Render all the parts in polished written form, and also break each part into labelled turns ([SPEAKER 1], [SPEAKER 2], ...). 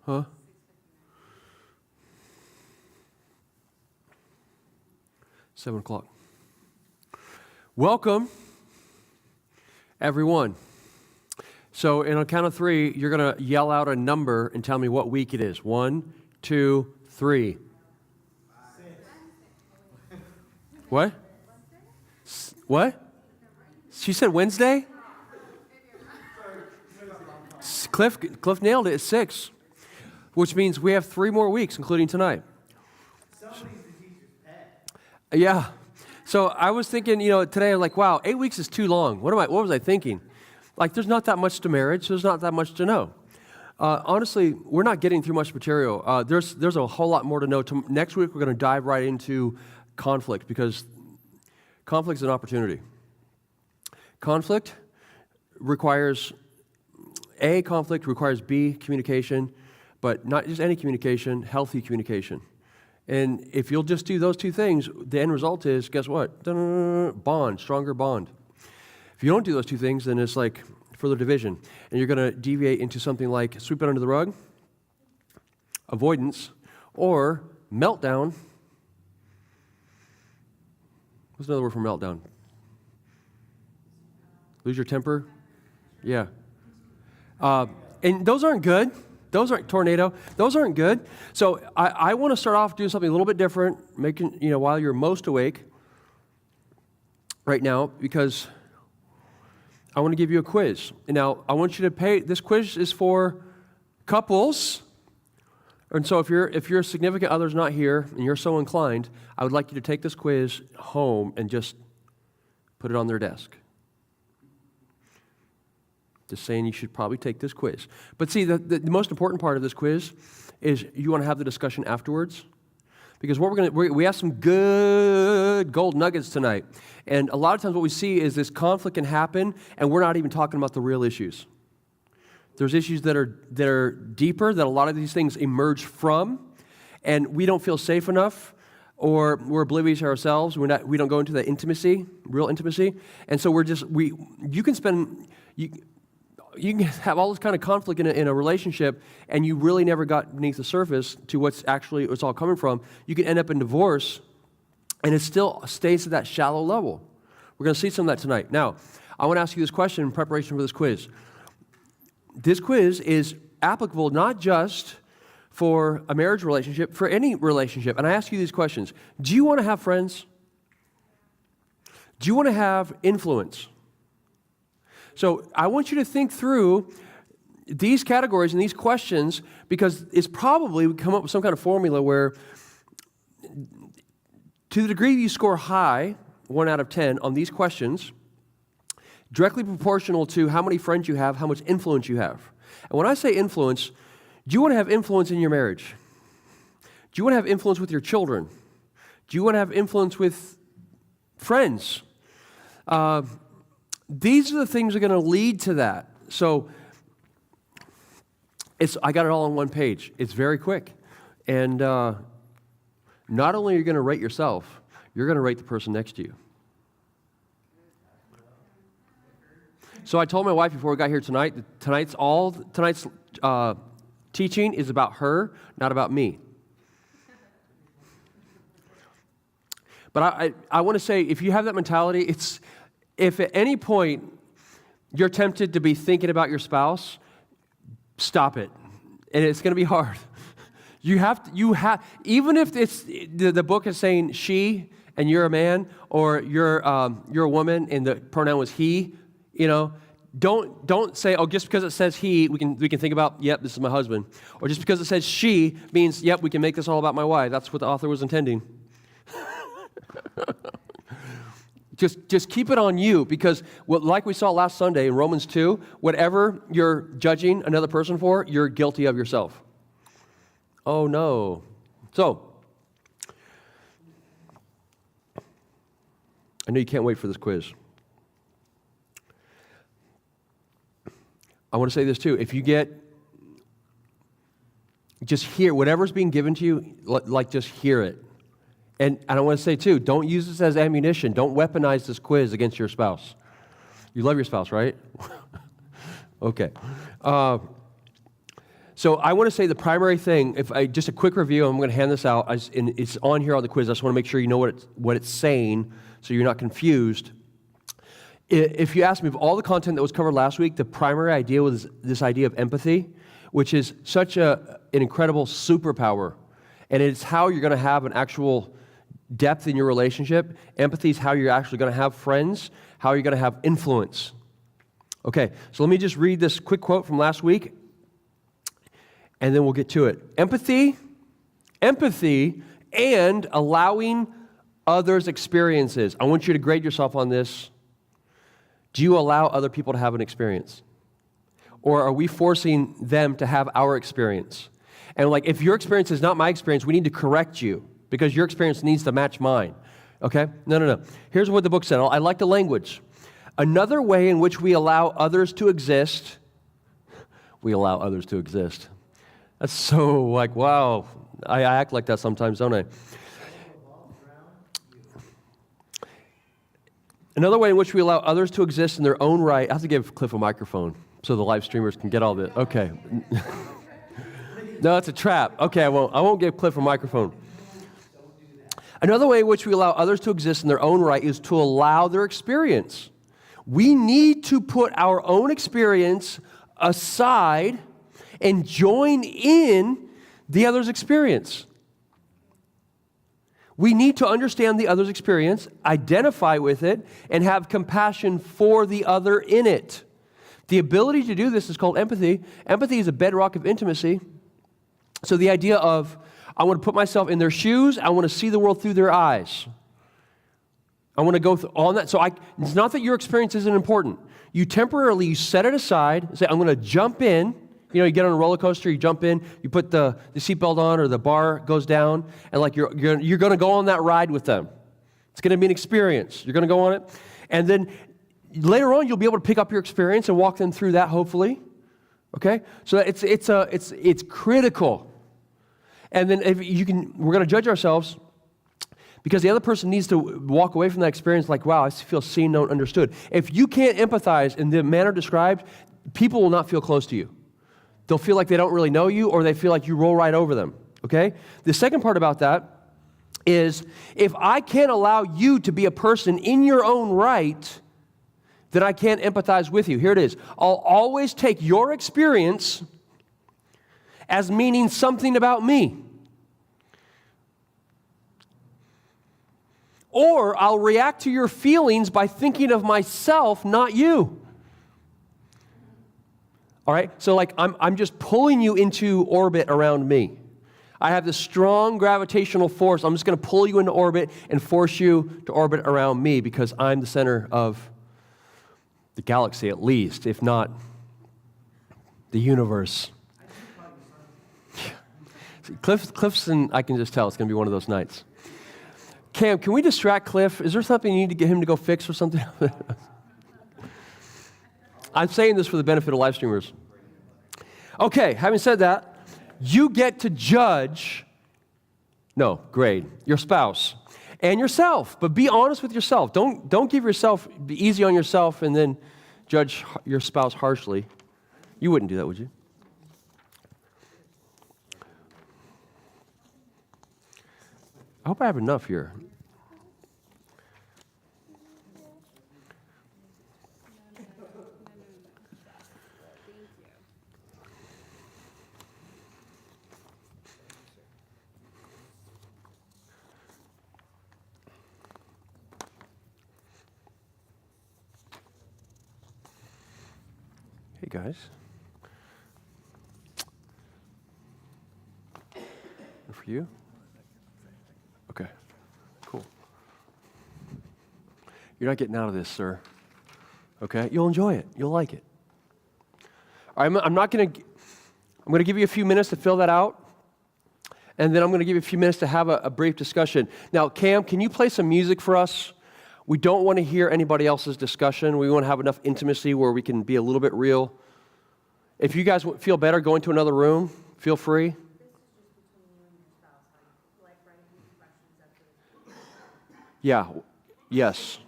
[SPEAKER 1] Huh? Seven o'clock. Welcome, everyone. So, in a count of three, you're going to yell out a number and tell me what week it is. 1, 2, 3. What? What? She said Wednesday? Cliff nailed it. It's 6, which means we have 3 more weeks, including tonight. Yeah. So I was thinking, today I'm like, wow, 8 weeks is too long. What was I thinking? Like, there's not that much to marriage. There's not that much to know. Honestly, we're not getting through much material. There's a whole lot more to know. Next week, we're going to dive right into conflict, because conflict is an opportunity. Conflict requires B, communication, but not just any communication, healthy communication. And if you'll just do those 2 things, the end result is, guess what? Bond, stronger bond. If you don't do those 2 things, then it's like further division. And you're going to deviate into something like sweep it under the rug, avoidance, or meltdown. What's another word for meltdown? Lose your temper? Yeah. And those aren't good. Those aren't tornado. Those aren't good. So I want to start off doing something a little bit different, making, while you're most awake right now, because I want to give you a quiz. And now I want you to pay. This quiz is for couples. And so if your significant other's not here and you're so inclined, I would like you to take this quiz home and just put it on their desk. Just saying you should probably take this quiz. But see, the most important part of this quiz is you want to have the discussion afterwards. Because we have some good gold nuggets tonight. And a lot of times what we see is this conflict can happen, and we're not even talking about the real issues. There's issues that are deeper, that a lot of these things emerge from, and we don't feel safe enough, or we're oblivious to ourselves. We don't go into the intimacy, real intimacy. And so you can have all this kind of conflict in a relationship, and you really never got beneath the surface to what's all coming from. You can end up in divorce, and it still stays at that shallow level. We're going to see some of that tonight. Now, I want to ask you this question in preparation for this quiz. This quiz is applicable not just for a marriage relationship, for any relationship. And I ask you these questions. Do you want to have friends? Do you want to have influence? So I want you to think through these categories and these questions, because it's probably we come up with some kind of formula where, to the degree you score high, 1 out of 10, on these questions, directly proportional to how many friends you have, how much influence you have. And when I say influence, do you want to have influence in your marriage? Do you want to have influence with your children? Do you want to have influence with friends? These are the things that are going to lead to that. So I got it all on one page. It's very quick. And not only are you going to rate yourself, you're going to rate the person next to you. So I told my wife before we got here tonight, that tonight's teaching is about her, not about me. But I want to say, if you have that mentality, if at any point you're tempted to be thinking about your spouse, stop it. And it's going to be hard. You have, even if it's the book is saying she and you're a man, or you're a woman and the pronoun was he, don't say, oh, just because it says he, we can think about, yep, this is my husband. Or just because it says she means, yep, we can make this all about my wife. That's what the author was intending. Just keep it on you, because like we saw last Sunday in Romans 2, whatever you're judging another person for, you're guilty of yourself. Oh, no. So, I know you can't wait for this quiz. I want to say this too. If you just hear whatever's being given to you, just hear it. And I want to say too, don't use this as ammunition. Don't weaponize this quiz against your spouse. You love your spouse, right? Okay. So I want to say the primary thing, just a quick review, I'm going to hand this out, and it's on here on the quiz. I just want to make sure you know what it's saying so you're not confused. If you ask me, of all the content that was covered last week, the primary idea was this idea of empathy, which is such an incredible superpower. And it's how you're going to have an actual depth in your relationship. Empathy is how you're actually going to have friends, how you're going to have influence. Okay, so let me just read this quick quote from last week, and then we'll get to it. Empathy, and allowing others' experiences. I want you to grade yourself on this. Do you allow other people to have an experience? Or are we forcing them to have our experience? And like, if your experience is not my experience, we need to correct you because your experience needs to match mine. Okay? No. Here's what the book said. I like the language. Another way in which we allow others to exist, That's so like, wow. I act like that sometimes, don't I? Another way in which we allow others to exist in their own right. I have to give Cliff a microphone so the live streamers can get all this. Okay. No, it's a trap. Okay, I won't give Cliff a microphone. Another way in which we allow others to exist in their own right is to allow their experience. We need to put our own experience aside and join in the other's experience. We need to understand the other's experience, identify with it, and have compassion for the other in it. The ability to do this is called empathy. Empathy is a bedrock of intimacy. So the idea of, I want to put myself in their shoes, I want to see the world through their eyes. I want to go on that. So it's not that your experience isn't important. You temporarily set it aside and say, I'm going to jump in. You know, you get on a roller coaster, you jump in, you put the seatbelt on or the bar goes down, and like you're going to go on that ride with them. It's going to be an experience. You're going to go on it. And then later on, you'll be able to pick up your experience and walk them through that, hopefully. Okay? So it's critical. And then we're going to judge ourselves because the other person needs to walk away from that experience like, wow, I feel seen, known, understood. If you can't empathize in the manner described, people will not feel close to you. They'll feel like they don't really know you, or they feel like you roll right over them, okay? The second part about that is if I can't allow you to be a person in your own right, then I can't empathize with you. Here it is. I'll always take your experience as meaning something about me. Or I'll react to your feelings by thinking of myself, not you. All right? So like I'm just pulling you into orbit around me. I have this strong gravitational force. I'm just going to pull you into orbit and force you to orbit around me because I'm the center of the galaxy at least, if not the universe. See, Cliff's and I can just tell it's going to be one of those nights. Cam, can we distract Cliff? Is there something you need to get him to go fix or something? I'm saying this for the benefit of live streamers. Okay, having said that, you get to grade your spouse and yourself, but be honest with yourself. Don't be easy on yourself and then judge your spouse harshly. You wouldn't do that, would you? I hope I have enough here. Hey, guys. And for you? Okay, cool. You're not getting out of this, sir. Okay? You'll enjoy it. You'll like it. All right, I'm going to give you a few minutes to fill that out, and then I'm going to give you a few minutes to have a brief discussion. Now, Cam, can you play some music for us? We don't want to hear anybody else's discussion. We want to have enough intimacy where we can be a little bit real. If you guys feel better going to another room, feel free. Yeah, yes.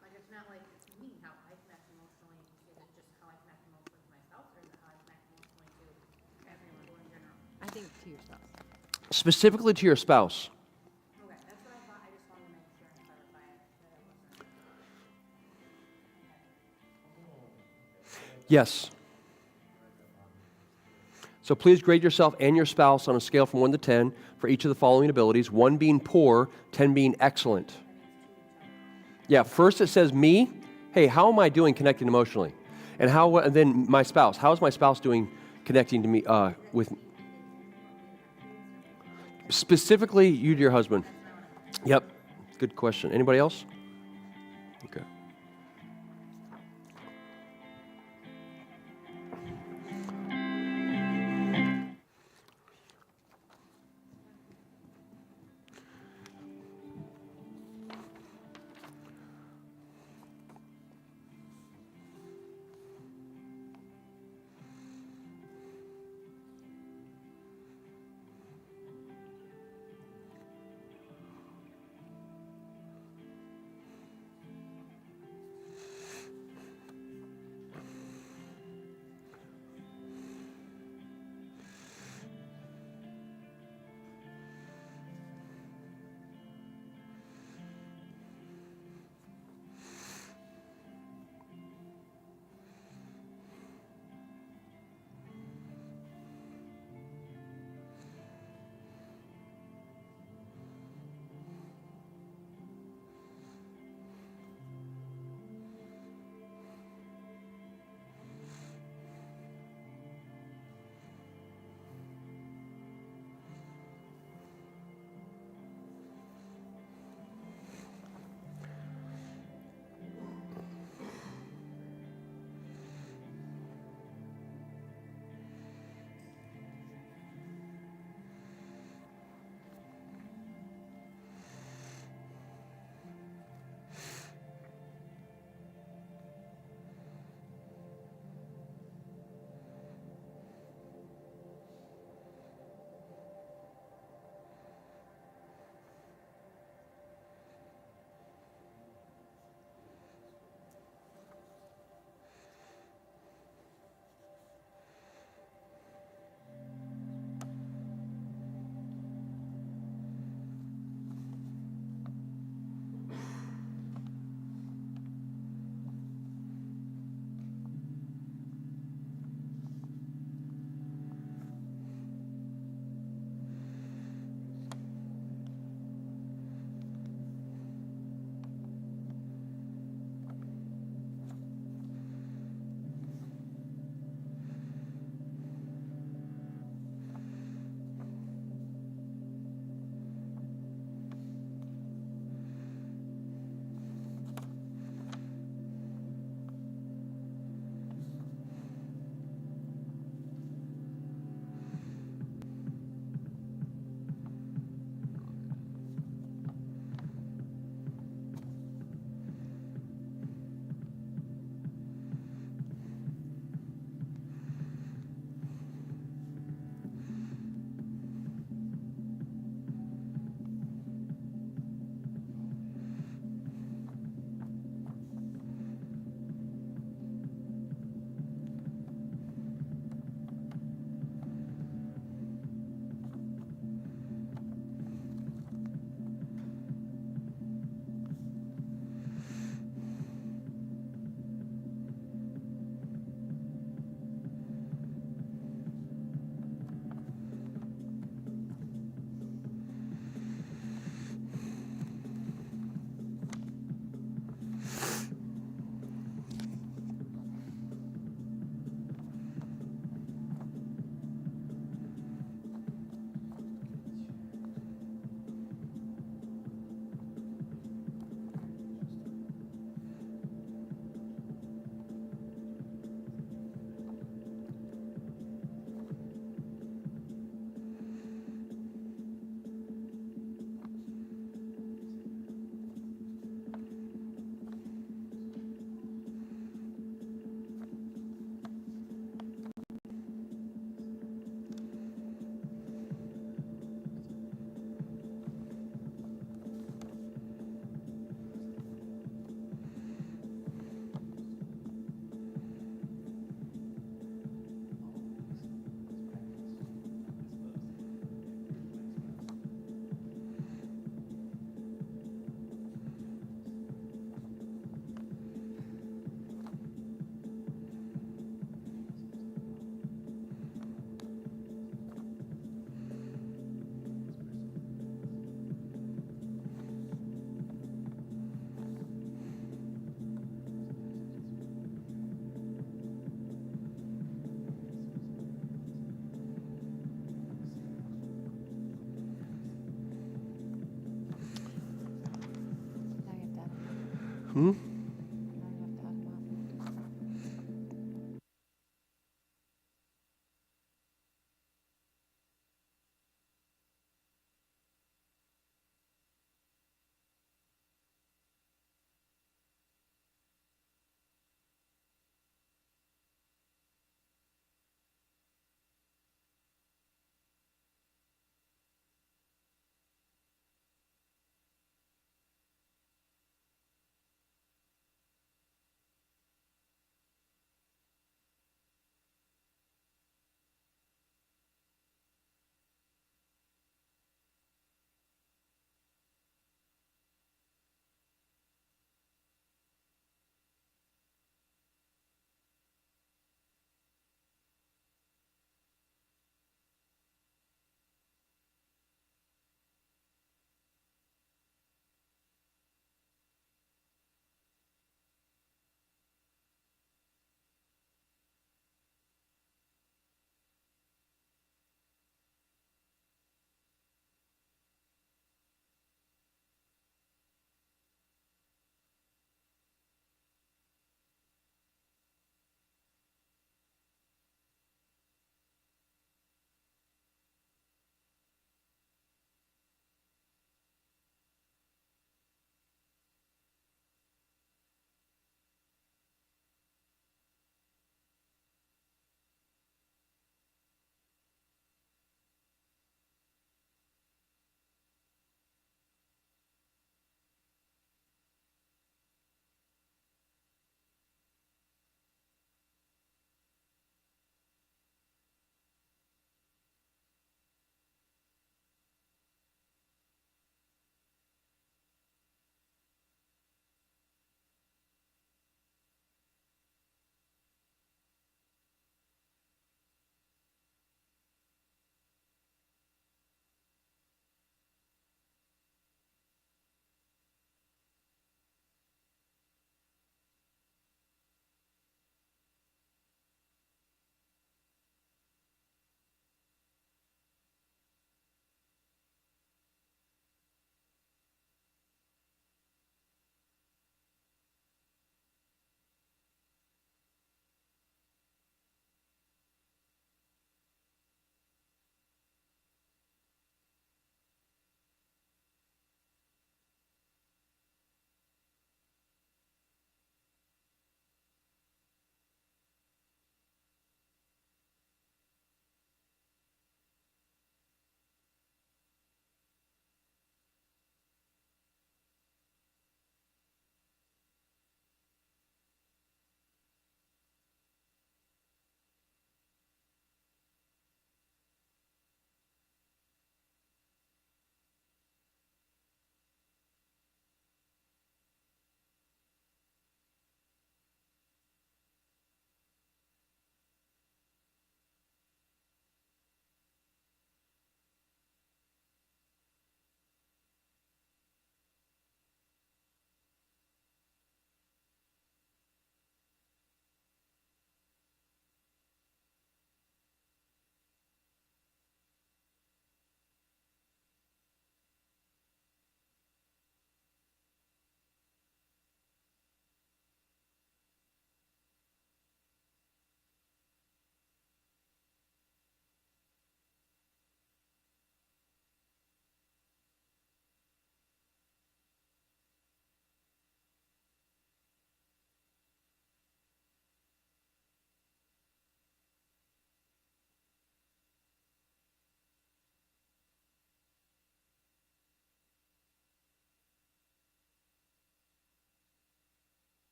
[SPEAKER 2] Like it's not like me, how I connect emotionally. Is it just how I connect emotionally with myself, or is it how I connect emotionally to
[SPEAKER 1] specifically to your spouse.
[SPEAKER 2] Okay, that's what I thought, I just wanted to make sure and clarify it, that it wasn't.
[SPEAKER 1] Yes. So please grade yourself and your spouse on a scale from 1 to 10 for each of the following abilities, 1 being poor, 10 being excellent. Yeah, first it says me. Hey, how am I doing connecting emotionally? And and then my spouse. How is my spouse doing connecting to me with specifically you to your husband? Yep. Good question. Anybody else? Okay.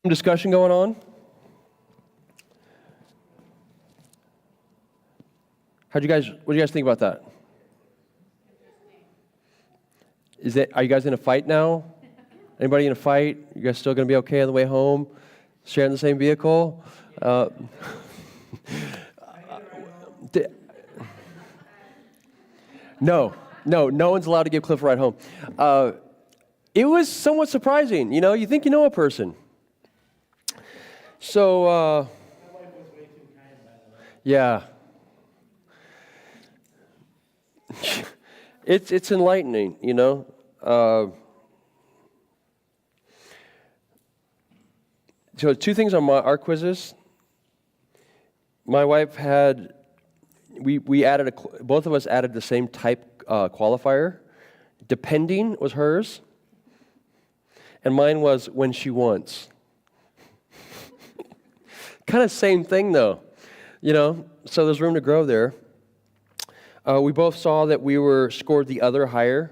[SPEAKER 1] discussion going on? What do you guys think about that? Are you guys in a fight now? Anybody in a fight? You guys still going to be okay on the way home? Sharing the same vehicle? No one's allowed to give Cliff a ride home. It was somewhat surprising. You know, you think you know a person. So,
[SPEAKER 3] My wife was way too kind, by the way.
[SPEAKER 1] yeah. It's enlightening, you know. So 2 things on our quizzes. My wife had, we added, both of us added the same type qualifier. Depending was hers, and mine was when she wants. Kind of same thing though, you know, so there's room to grow there. We both saw that we were scored the other higher.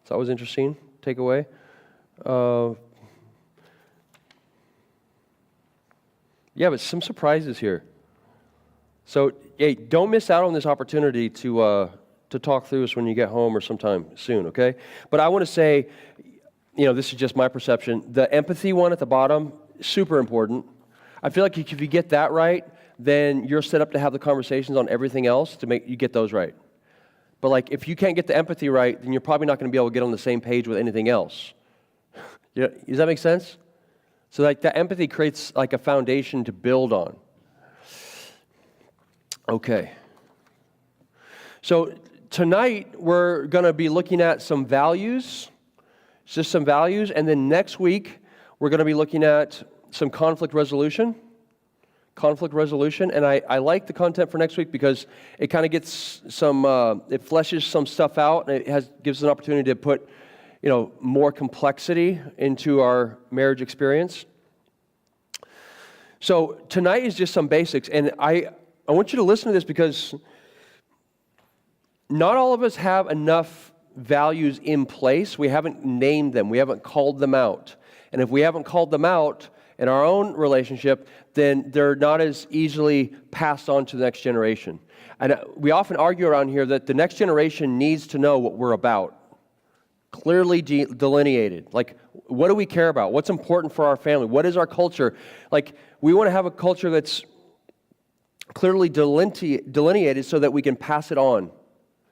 [SPEAKER 1] So that was interesting, takeaway. Yeah, but some surprises here. So, hey, don't miss out on this opportunity to talk through this when you get home or sometime soon, okay? But I want to say, you know, this is just my perception. The empathy one at the bottom, super important. I feel like if you get that right, then you're set up to have the conversations on everything else to make you get those right. But like, if you can't get the empathy right, then you're probably not going to be able to get on the same page with anything else. Yeah, does that make sense? So like that empathy creates like a foundation to build on. Okay. So tonight we're going to be looking at some values, just some values, and then next week we're going to be looking at some conflict resolution. And I like the content for next week because it kind of gets some, it fleshes some stuff out, and it gives us an opportunity to put, you know, more complexity into our marriage experience. So tonight is just some basics, and I want you to listen to this because not all of us have enough values in place. We haven't named them. We haven't called them out. And if we haven't called them out in our own relationship, then they're not as easily passed on to the next generation. And we often argue around here that the next generation needs to know what we're about. Clearly delineated. Like, what do we care about? What's important for our family? What is our culture? Like, we want to have a culture that's clearly delineated so that we can pass it on.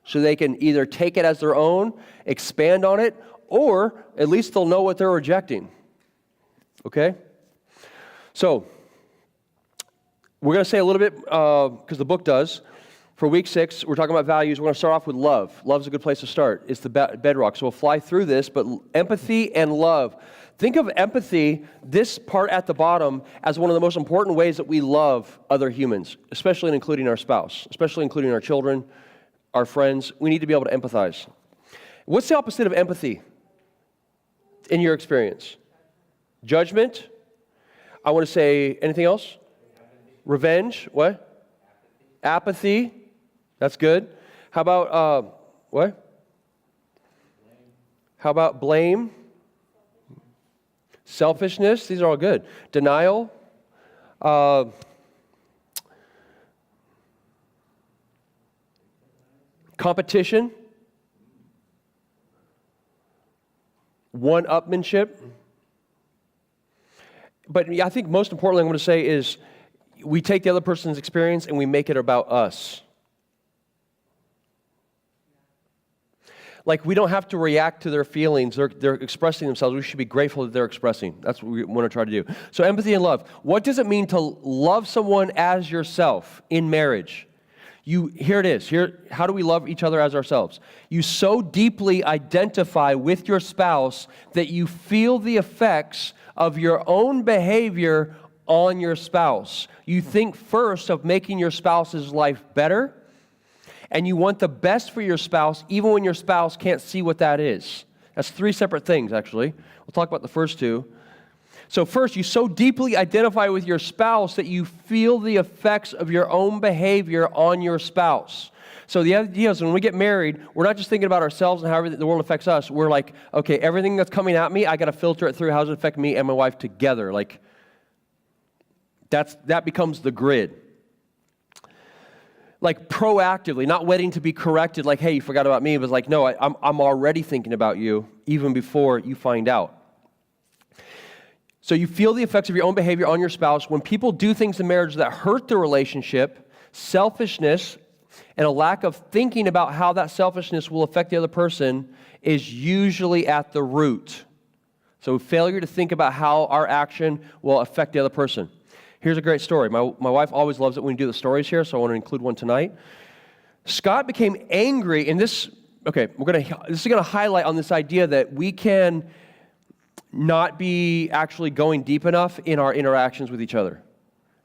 [SPEAKER 1] So they can either take it as their own, expand on it, or at least they'll know what they're rejecting. Okay? So, we're going to say a little bit, because the book does. For week 6, we're talking about values. We're going to start off with love. Love's a good place to start. It's the bedrock. So we'll fly through this, but empathy and love. Think of empathy, this part at the bottom, as one of the most important ways that we love other humans, especially including our spouse, especially including our children, our friends. We need to be able to empathize. What's the opposite of empathy in your experience? Judgment. I want to say, anything else? Revenge. What? Apathy. That's good. How about, what? How about blame? Selfishness. These are all good. Denial. Competition. One-upmanship. But I think most importantly, I'm going to say is we take the other person's experience and we make it about us. Like, we don't have to react to their feelings. They're expressing themselves. We should be grateful that they're expressing. That's what we want to try to do. So empathy and love. What does it mean to love someone as yourself in marriage? Here it is. How do we love each other as ourselves? You so deeply identify with your spouse that you feel the effects of your own behavior on your spouse. You think first of making your spouse's life better, and you want the best for your spouse, even when your spouse can't see what that is. That's 3 separate things, actually. We'll talk about the first 2. So first, you so deeply identify with your spouse that you feel the effects of your own behavior on your spouse. So the idea is when we get married, we're not just thinking about ourselves and how the world affects us. We're like, okay, everything that's coming at me, I got to filter it through. How does it affect me and my wife together? Like, that becomes the grid. Like proactively, not waiting to be corrected, like, hey, you forgot about me, but like, no, I'm already thinking about you even before you find out. So you feel the effects of your own behavior on your spouse. When people do things in marriage that hurt the relationship, selfishness and a lack of thinking about how that selfishness will affect the other person is usually at the root. So failure to think about how our action will affect the other person. Here's a great story. My wife always loves it when we do the stories here, so I want to include one tonight. Scott became angry, and this is going to highlight on this idea that we can not be actually going deep enough in our interactions with each other.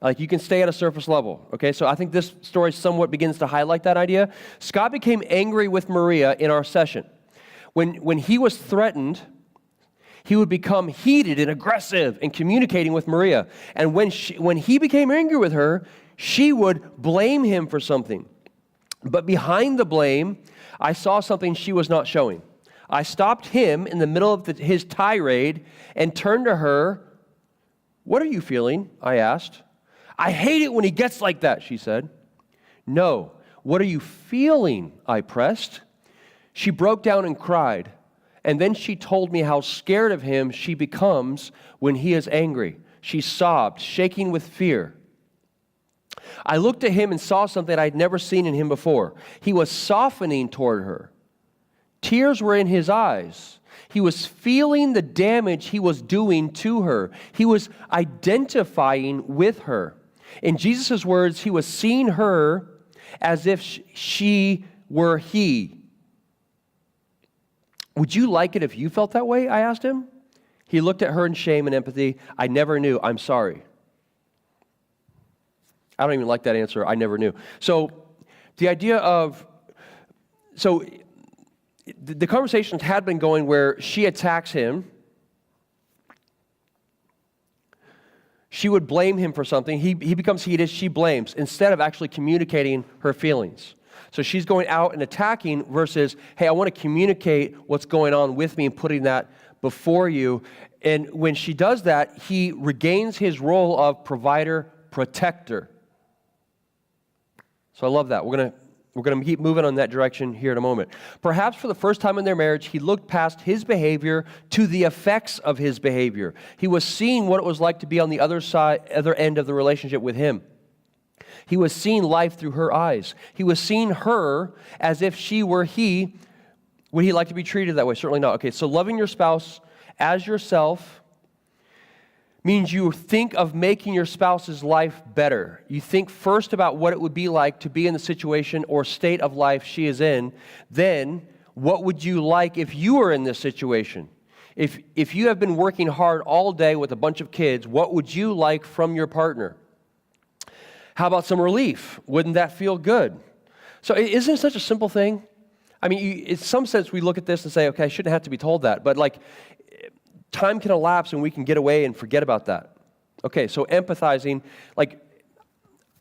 [SPEAKER 1] Like, you can stay at a surface level, okay? So I think this story somewhat begins to highlight that idea. Scott became angry with Maria in our session. When he was threatened, he would become heated and aggressive in communicating with Maria. And when he became angry with her, she would blame him for something. But behind the blame, I saw something she was not showing. I stopped him in the middle of his tirade and turned to her. "What are you feeling?" I asked. "I hate it when he gets like that," she said. "No, what are you feeling?" I pressed. She broke down and cried. And then she told me how scared of him she becomes when he is angry. She sobbed, shaking with fear. I looked at him and saw something I'd never seen in him before. He was softening toward her. Tears were in his eyes. He was feeling the damage he was doing to her. He was identifying with her. In Jesus' words, he was seeing her as if she were he. "Would you like it if you felt that way?" I asked him. He looked at her in shame and empathy. "I never knew. I'm sorry." I don't even like that answer. I never knew. So the idea of, the conversations had been going where she attacks him. She would blame him for something. He becomes heated. She blames instead of actually communicating her feelings. So she's going out and attacking versus, hey, I want to communicate what's going on with me and putting that before you. And when she does that, he regains his role of provider, protector. So I love that. We're going to keep moving on that direction here in a moment. Perhaps for the first time in their marriage, he looked past his behavior to the effects of his behavior. He was seeing what it was like to be on the other end of the relationship with him. He was seeing life through her eyes. He was seeing her as if she were he. Would he like to be treated that way? Certainly not. Okay, so loving your spouse as yourself means you think of making your spouse's life better. You think first about what it would be like to be in the situation or state of life she is in. Then, what would you like if you were in this situation? If you have been working hard all day with a bunch of kids, what would you like from your partner? How about some relief? Wouldn't that feel good? So isn't it such a simple thing? I mean, in some sense, we look at this and say, okay, I shouldn't have to be told that. But like, time can elapse and we can get away and forget about that. Okay, so empathizing, like,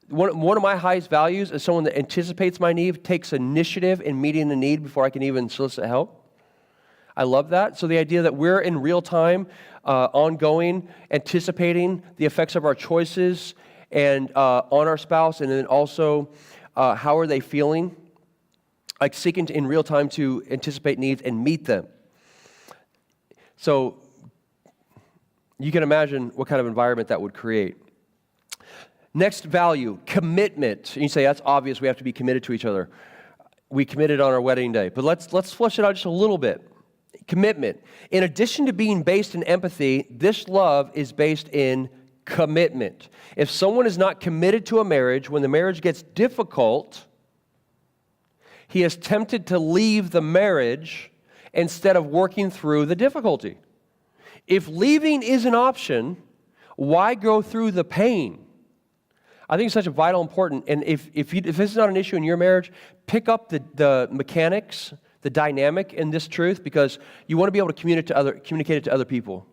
[SPEAKER 1] one of my highest values is someone that anticipates my need, takes initiative in meeting the need before I can even solicit help. I love that. So the idea that we're in real time, ongoing, anticipating the effects of our choices and on our spouse, and then also how are they feeling, like seeking in real time to anticipate needs and meet them. So you can imagine what kind of environment that would create. Next value, commitment. And you say, that's obvious, we have to be committed to each other. We committed on our wedding day. But let's flesh it out just a little bit. Commitment. In addition to being based in empathy, this love is based in commitment. If someone is not committed to a marriage, when the marriage gets difficult, he is tempted to leave the marriage instead of working through the difficulty. If leaving is an option, why go through the pain? I think it's such a vital important, and if this is not an issue in your marriage, pick up the mechanics, the dynamic in this truth, because you want to be able to communicate it to other people.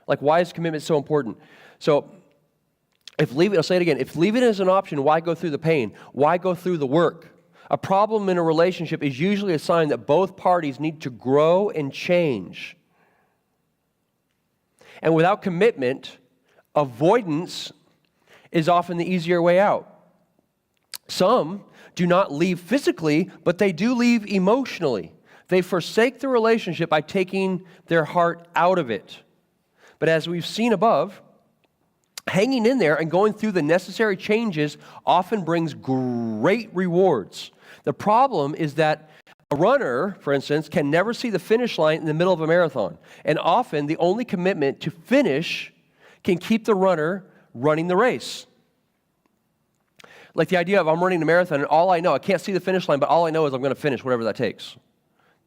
[SPEAKER 1] Like, why is commitment so important? So, I'll say it again, if leaving is an option, why go through the pain? Why go through the work? A problem in a relationship is usually a sign that both parties need to grow and change. And without commitment, avoidance is often the easier way out. Some do not leave physically, but they do leave emotionally. They forsake the relationship by taking their heart out of it. But as we've seen above, hanging in there and going through the necessary changes often brings great rewards. The problem is that a runner, for instance, can never see the finish line in the middle of a marathon. And often the only commitment to finish can keep the runner running the race. Like the idea of I'm running a marathon and all I know, I can't see the finish line, but all I know is I'm going to finish whatever that takes.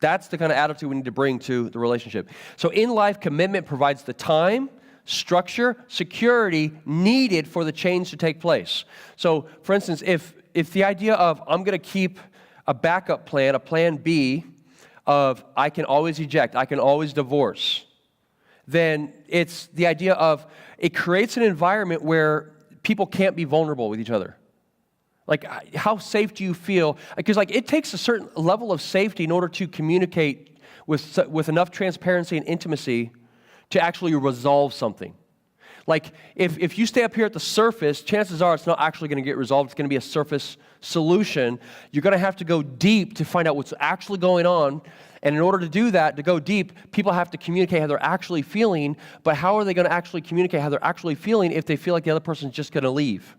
[SPEAKER 1] That's the kind of attitude we need to bring to the relationship. So in life, commitment provides the time, structure, security needed for the change to take place. So, for instance, if the idea of I'm going to keep a backup plan, a plan B, of I can always eject, I can always divorce, then it's the idea of it creates an environment where people can't be vulnerable with each other. Like, how safe do you feel? Because it takes a certain level of safety in order to communicate with enough transparency and intimacy to actually resolve something. Like, if you stay up here at the surface, chances are it's not actually going to get resolved. It's going to be a surface solution. You're going to have to go deep to find out what's actually going on. And in order to do that, to go deep, people have to communicate how they're actually feeling. But how are they going to actually communicate how they're actually feeling if they feel like the other person's just going to leave?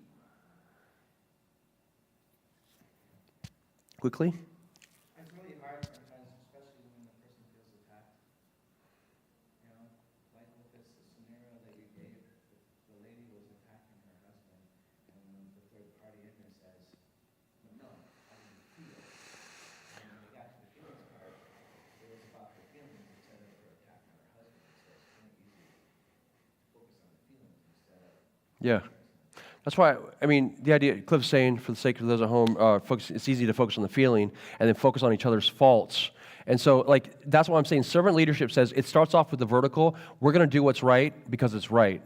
[SPEAKER 1] Quickly.
[SPEAKER 3] It's really hard sometimes, especially when the person feels attacked. You know, like with this scenario that you gave, the lady was attacking her husband, and when the third party in there says, well, no, I didn't feel. And when we got to the feelings part, it was about the feelings instead of her attacking her husband. So it's kind of easy to focus on the feelings instead of...
[SPEAKER 1] Yeah. That's why, the idea, Cliff's saying, for the sake of those at home, it's easy to focus on the feeling and then focus on each other's faults. And so, that's why I'm saying servant leadership says it starts off with the vertical. We're going to do what's right because it's right.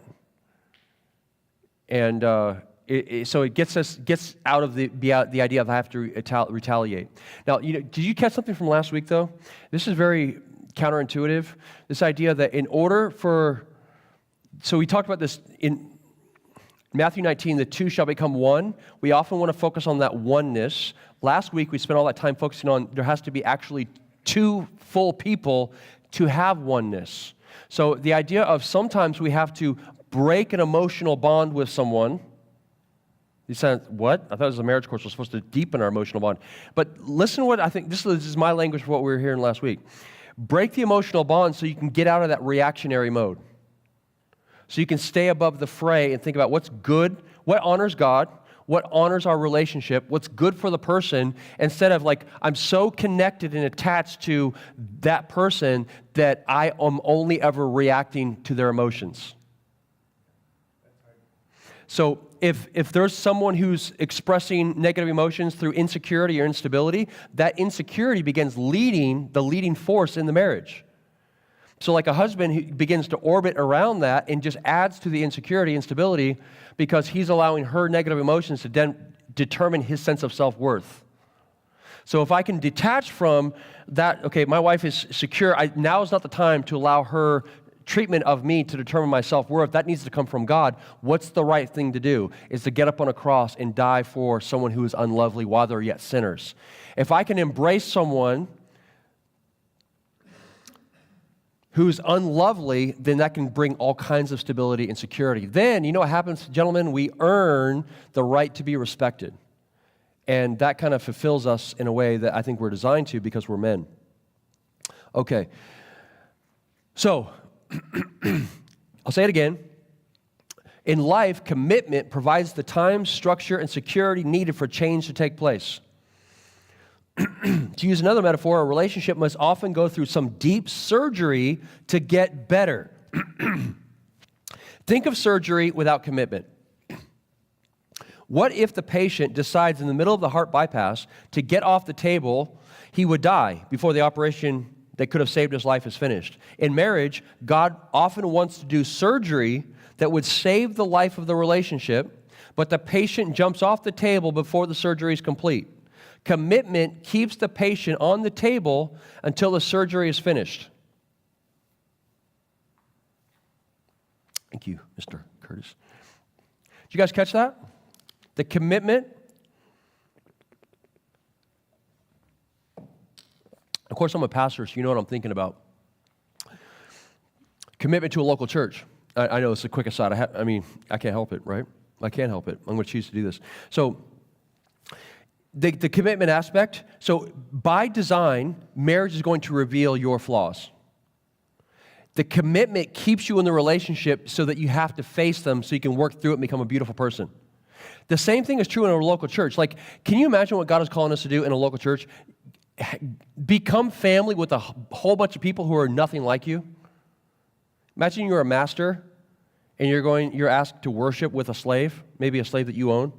[SPEAKER 1] And so it gets out of the idea of I have to retaliate. Now, did you catch something from last week, though? This is very counterintuitive. This idea that in order for... So we talked about this in Matthew 19, the two shall become one. We often want to focus on that oneness. Last week, we spent all that time focusing on there has to be actually two full people to have oneness. So the idea of sometimes we have to break an emotional bond with someone. You said, what? I thought it was a marriage course. We're supposed to deepen our emotional bond. But listen to what I think, this is my language for what we were hearing last week. Break the emotional bond so you can get out of that reactionary mode. So you can stay above the fray and think about what's good, what honors God, what honors our relationship, what's good for the person, instead of I'm so connected and attached to that person that I am only ever reacting to their emotions. So if there's someone who's expressing negative emotions through insecurity or instability, that insecurity begins leading the leading force in the marriage. So like a husband who begins to orbit around that and just adds to the insecurity and instability because he's allowing her negative emotions to then determine his sense of self-worth. So if I can detach from that, okay, my wife is secure, now is not the time to allow her treatment of me to determine my self-worth. That needs to come from God. What's the right thing to do? Is to get up on a cross and die for someone who is unlovely while they're yet sinners. If I can embrace someone who's unlovely, then that can bring all kinds of stability and security. Then, you know what happens, gentlemen? We earn the right to be respected. And that kind of fulfills us in a way that I think we're designed to because we're men. Okay. So, I'll say it again. In life, commitment provides the time, structure, and security needed for change to take place. To use another metaphor, a relationship must often go through some deep surgery to get better. Think of surgery without commitment. What if the patient decides in the middle of the heart bypass to get off the table, he would die before the operation that could have saved his life is finished? In marriage, God often wants to do surgery that would save the life of the relationship, but the patient jumps off the table before the surgery is complete. Commitment keeps the patient on the table until the surgery is finished. Thank you, Mr. Curtis. Did you guys catch that? The commitment. Of course, I'm a pastor, so you know what I'm thinking about. Commitment to a local church. I know it's a quick aside. I can't help it, right? I can't help it. I'm going to choose to do this. So, the commitment aspect. So, by design, marriage is going to reveal your flaws. The commitment keeps you in the relationship so that you have to face them so you can work through it and become a beautiful person. The same thing is true in a local church. Like, can you imagine what God is calling us to do in a local church? Become family with a whole bunch of people who are nothing like you. Imagine you're a master and you're asked to worship with a slave, maybe a slave that you own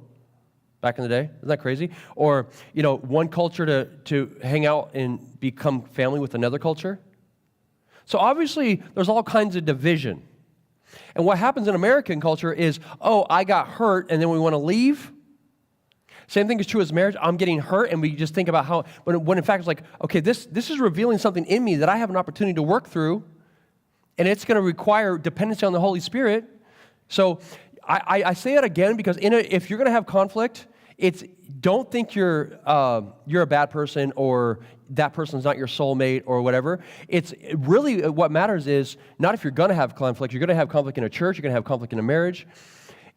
[SPEAKER 1] back in the day. Isn't that crazy? Or, one culture to hang out and become family with another culture. So obviously, there's all kinds of division. And what happens in American culture is, I got hurt, and then we want to leave. Same thing is true as marriage. I'm getting hurt, and we just think about how, when in fact it's like, okay, this is revealing something in me that I have an opportunity to work through, and it's going to require dependency on the Holy Spirit. So I say it again because if you're going to have conflict, don't think you're a bad person or that person's not your soulmate or whatever. It's really what matters is not if you're going to have conflict. You're going to have conflict in a church. You're going to have conflict in a marriage.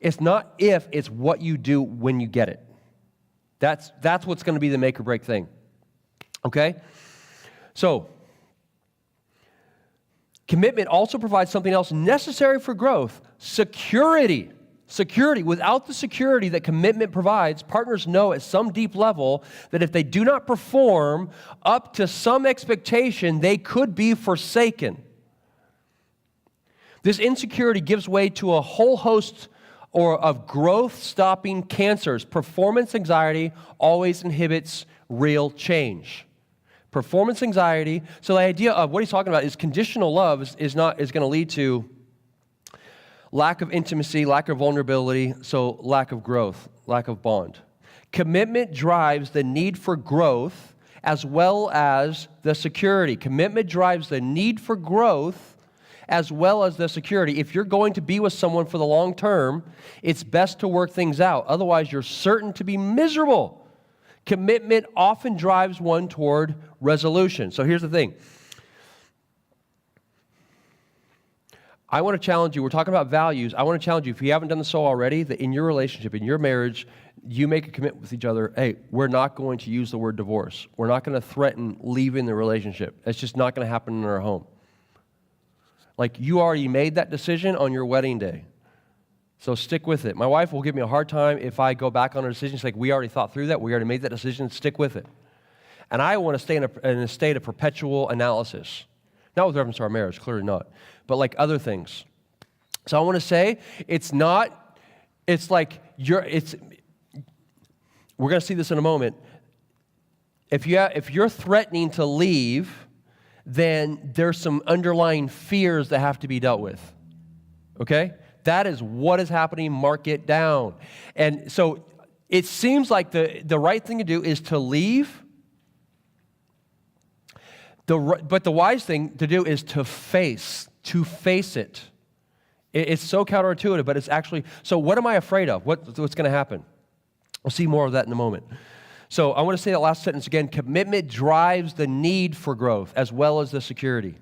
[SPEAKER 1] It's not if, it's what you do when you get it. That's what's going to be the make or break thing. Okay? So, commitment also provides something else necessary for growth: security. Security. Without the security that commitment provides, partners know at some deep level that if they do not perform up to some expectation, they could be forsaken. This insecurity gives way to a whole host of growth-stopping cancers. Performance anxiety always inhibits real change. Performance anxiety. So the idea of what he's talking about is conditional love is going to lead to lack of intimacy, lack of vulnerability, so lack of growth, lack of bond. Commitment drives the need for growth as well as the security. Commitment drives the need for growth as well as the security. If you're going to be with someone for the long term, it's best to work things out. Otherwise, you're certain to be miserable. Commitment often drives one toward resolution. So here's the thing. I want to challenge you. We're talking about values. I want to challenge you, if you haven't done this so already, that in your relationship, in your marriage, you make a commitment with each other. Hey, we're not going to use the word divorce. We're not going to threaten leaving the relationship. That's just not going to happen in our home. Like, you already made that decision on your wedding day. So stick with it. My wife will give me a hard time if I go back on her decision. She's like, we already thought through that. We already made that decision. Stick with it. And I want to stay in a state of perpetual analysis. Not with reference to our marriage, clearly not. But like other things. So I want to say, we're going to see this in a moment. If you're threatening to leave, then there's some underlying fears that have to be dealt with. Okay? That is what is happening. Mark it down. And so it seems like the right thing to do is to leave. But the wise thing to do is to face it. It's so counterintuitive, but it's actually, so what am I afraid of? What's going to happen? We'll see more of that in a moment. So I want to say that last sentence again. Commitment drives the need for growth as well as the security.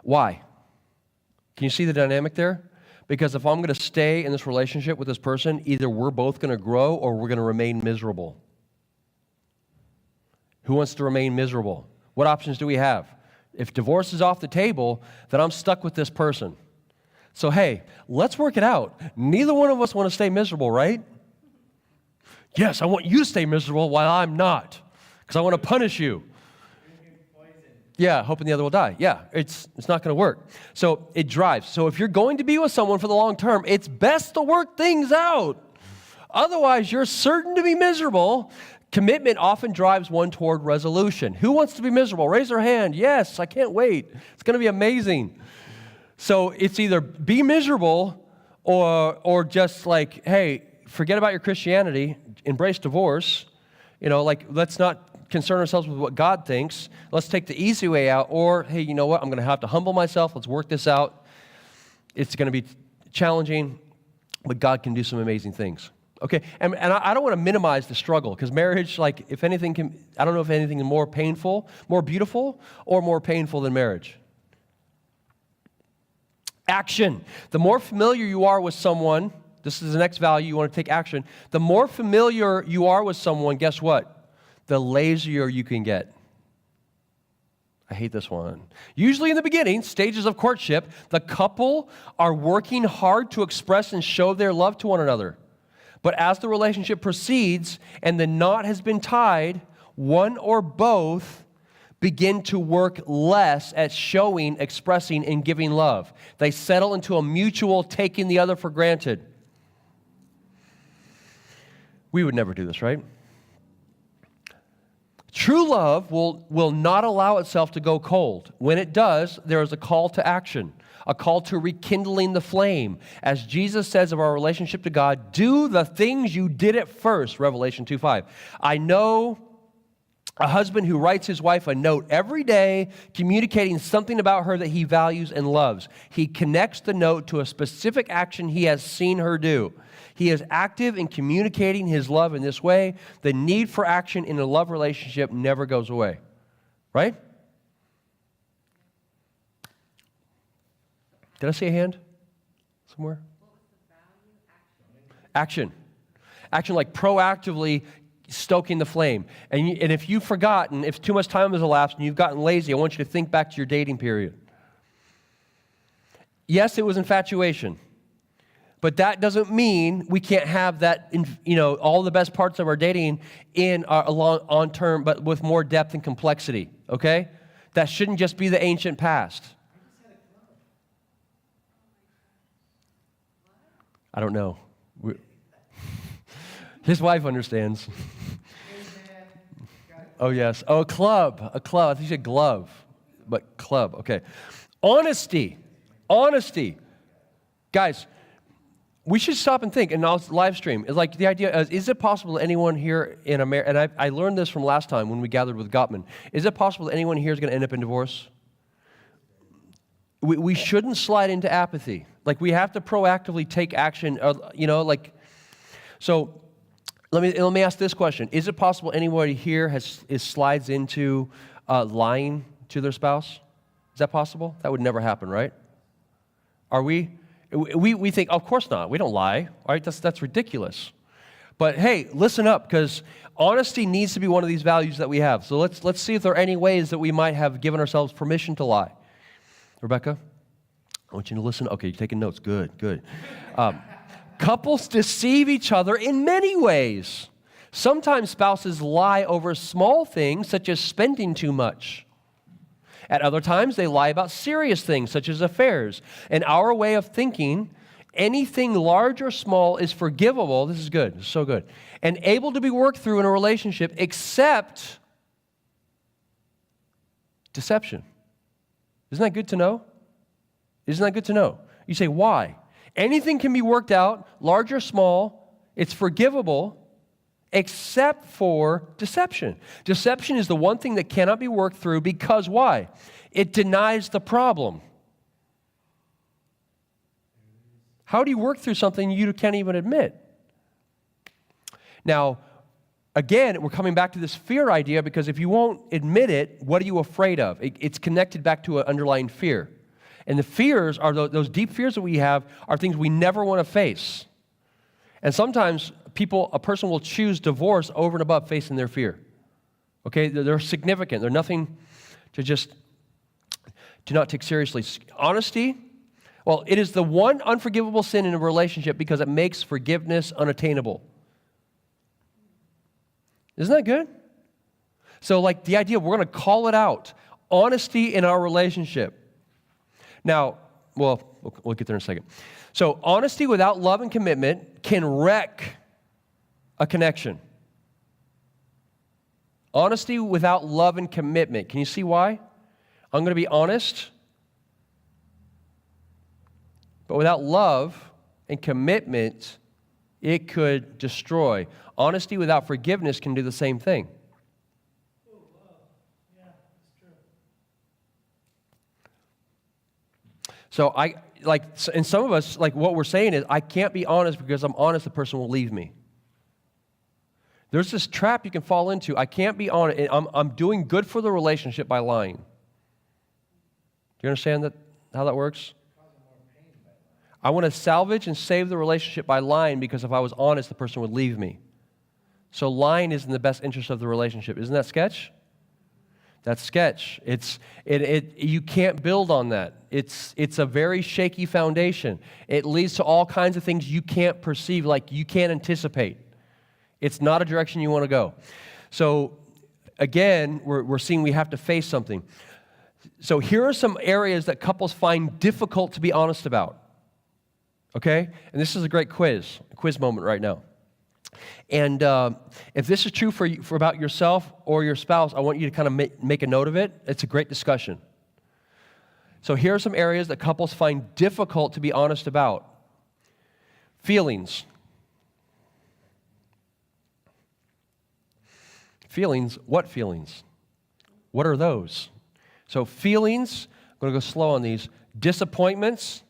[SPEAKER 1] Why? Can you see the dynamic there? Because if I'm going to stay in this relationship with this person, either we're both going to grow or we're going to remain miserable. Who wants to remain miserable? What options do we have? If divorce is off the table, then I'm stuck with this person. So hey, let's work it out. Neither one of us want to stay miserable, right? Yes, I want you to stay miserable while I'm not, because I want to punish you. Yeah, hoping the other will die. Yeah, it's not going to work. So it drives. So if you're going to be with someone for the long term, it's best to work things out. Otherwise, you're certain to be miserable. Commitment often drives one toward resolution. Who wants to be miserable? Raise their hand. Yes, I can't wait. It's going to be amazing. So it's either be miserable or just like, hey, forget about your Christianity, embrace divorce, Like, let's not concern ourselves with what God thinks. Let's take the easy way out. Or, hey, you know what? I'm going to have to humble myself. Let's work this out. It's going to be challenging, but God can do some amazing things. Okay, and I don't want to minimize the struggle, because marriage, like, if anything I don't know if anything is more painful, more beautiful, or more painful than marriage. Action. The more familiar you are with someone, this is the next value, you want to take action. The more familiar you are with someone, guess what? The lazier you can get. I hate this one. Usually in the beginning, stages of courtship, the couple are working hard to express and show their love to one another. But as the relationship proceeds and the knot has been tied, one or both begin to work less at showing, expressing, and giving love. They settle into a mutual taking the other for granted. We would never do this, right? True love will not allow itself to go cold. When it does, there is a call to action, a call to rekindling the flame. As Jesus says of our relationship to God, do the things you did at first, Revelation 2:5. I know a husband who writes his wife a note every day, communicating something about her that he values and loves. He connects the note to a specific action he has seen her do. He is active in communicating his love in this way. The need for action in a love relationship never goes away. Right? Did I see a hand somewhere? Action. Action, like proactively stoking the flame. And if you've forgotten, if too much time has elapsed and you've gotten lazy, I want you to think back to your dating period. Yes, it was infatuation. But that doesn't mean we can't have that, all the best parts of our dating in our on term, but with more depth and complexity, okay? That shouldn't just be the ancient past. I don't know. His wife understands. Oh, yes. Oh, a club. A club. I think you said glove, but club. Okay. Honesty. Guys, we should stop and think, and I'll live stream. It's like the idea is it possible that anyone here in America, and I learned this from last time when we gathered with Gottman, is it possible that anyone here is going to end up in divorce? We shouldn't slide into apathy. Like, we have to proactively take action, so let me ask this question. Is it possible anybody here slides into lying to their spouse? Is that possible? That would never happen, right? Are we? We think, of course not. We don't lie, right? That's ridiculous. But hey, listen up, because honesty needs to be one of these values that we have. So let's see if there are any ways that we might have given ourselves permission to lie. Rebecca, I want you to listen. Okay, you're taking notes. Good. Couples deceive each other in many ways. Sometimes spouses lie over small things, such as spending too much. At other times, they lie about serious things, such as affairs. In our way of thinking, anything large or small is forgivable. This is good. This is so good. And able to be worked through in a relationship, except deception. Isn't that good to know? Isn't that good to know? You say, why? Anything can be worked out, large or small. It's forgivable, except for deception. Deception is the one thing that cannot be worked through because why? It denies the problem. How do you work through something you can't even admit? Now, again, we're coming back to this fear idea, because if you won't admit it, what are you afraid of? It's connected back to an underlying fear. And the fears are those deep fears that we have are things we never want to face. And sometimes a person will choose divorce over and above facing their fear. Okay, they're significant. They're nothing to just do not take seriously. Honesty, well, it is the one unforgivable sin in a relationship because it makes forgiveness unattainable. Isn't that good? So, like, the idea, we're going to call it out. Honesty in our relationship. Now, we'll get there in a second. So, honesty without love and commitment can wreck a connection. Honesty without love and commitment. Can you see why? I'm going to be honest, but without love and commitment, It could destroy. Honesty without forgiveness can do the same thing. So and some of us, like what we're saying is, I can't be honest because I'm honest, the person will leave me. There's this trap you can fall into. I can't be honest. I'm doing good for the relationship by lying. Do you understand how that works? I want to salvage and save the relationship by lying because if I was honest, the person would leave me. So lying is in the best interest of the relationship. Isn't that sketch? That's sketch. You can't build on that. It's a very shaky foundation. It leads to all kinds of things you can't perceive, like you can't anticipate. It's not a direction you want to go. So again, we're seeing we have to face something. So here are some areas that couples find difficult to be honest about. Okay? And this is a great quiz moment right now. And if this is true for about yourself or your spouse, I want you to kind of make a note of it. It's a great discussion. So here are some areas that couples find difficult to be honest about. Feelings. Feelings, what feelings? What are those? So feelings, I'm going to go slow on these. Disappointments.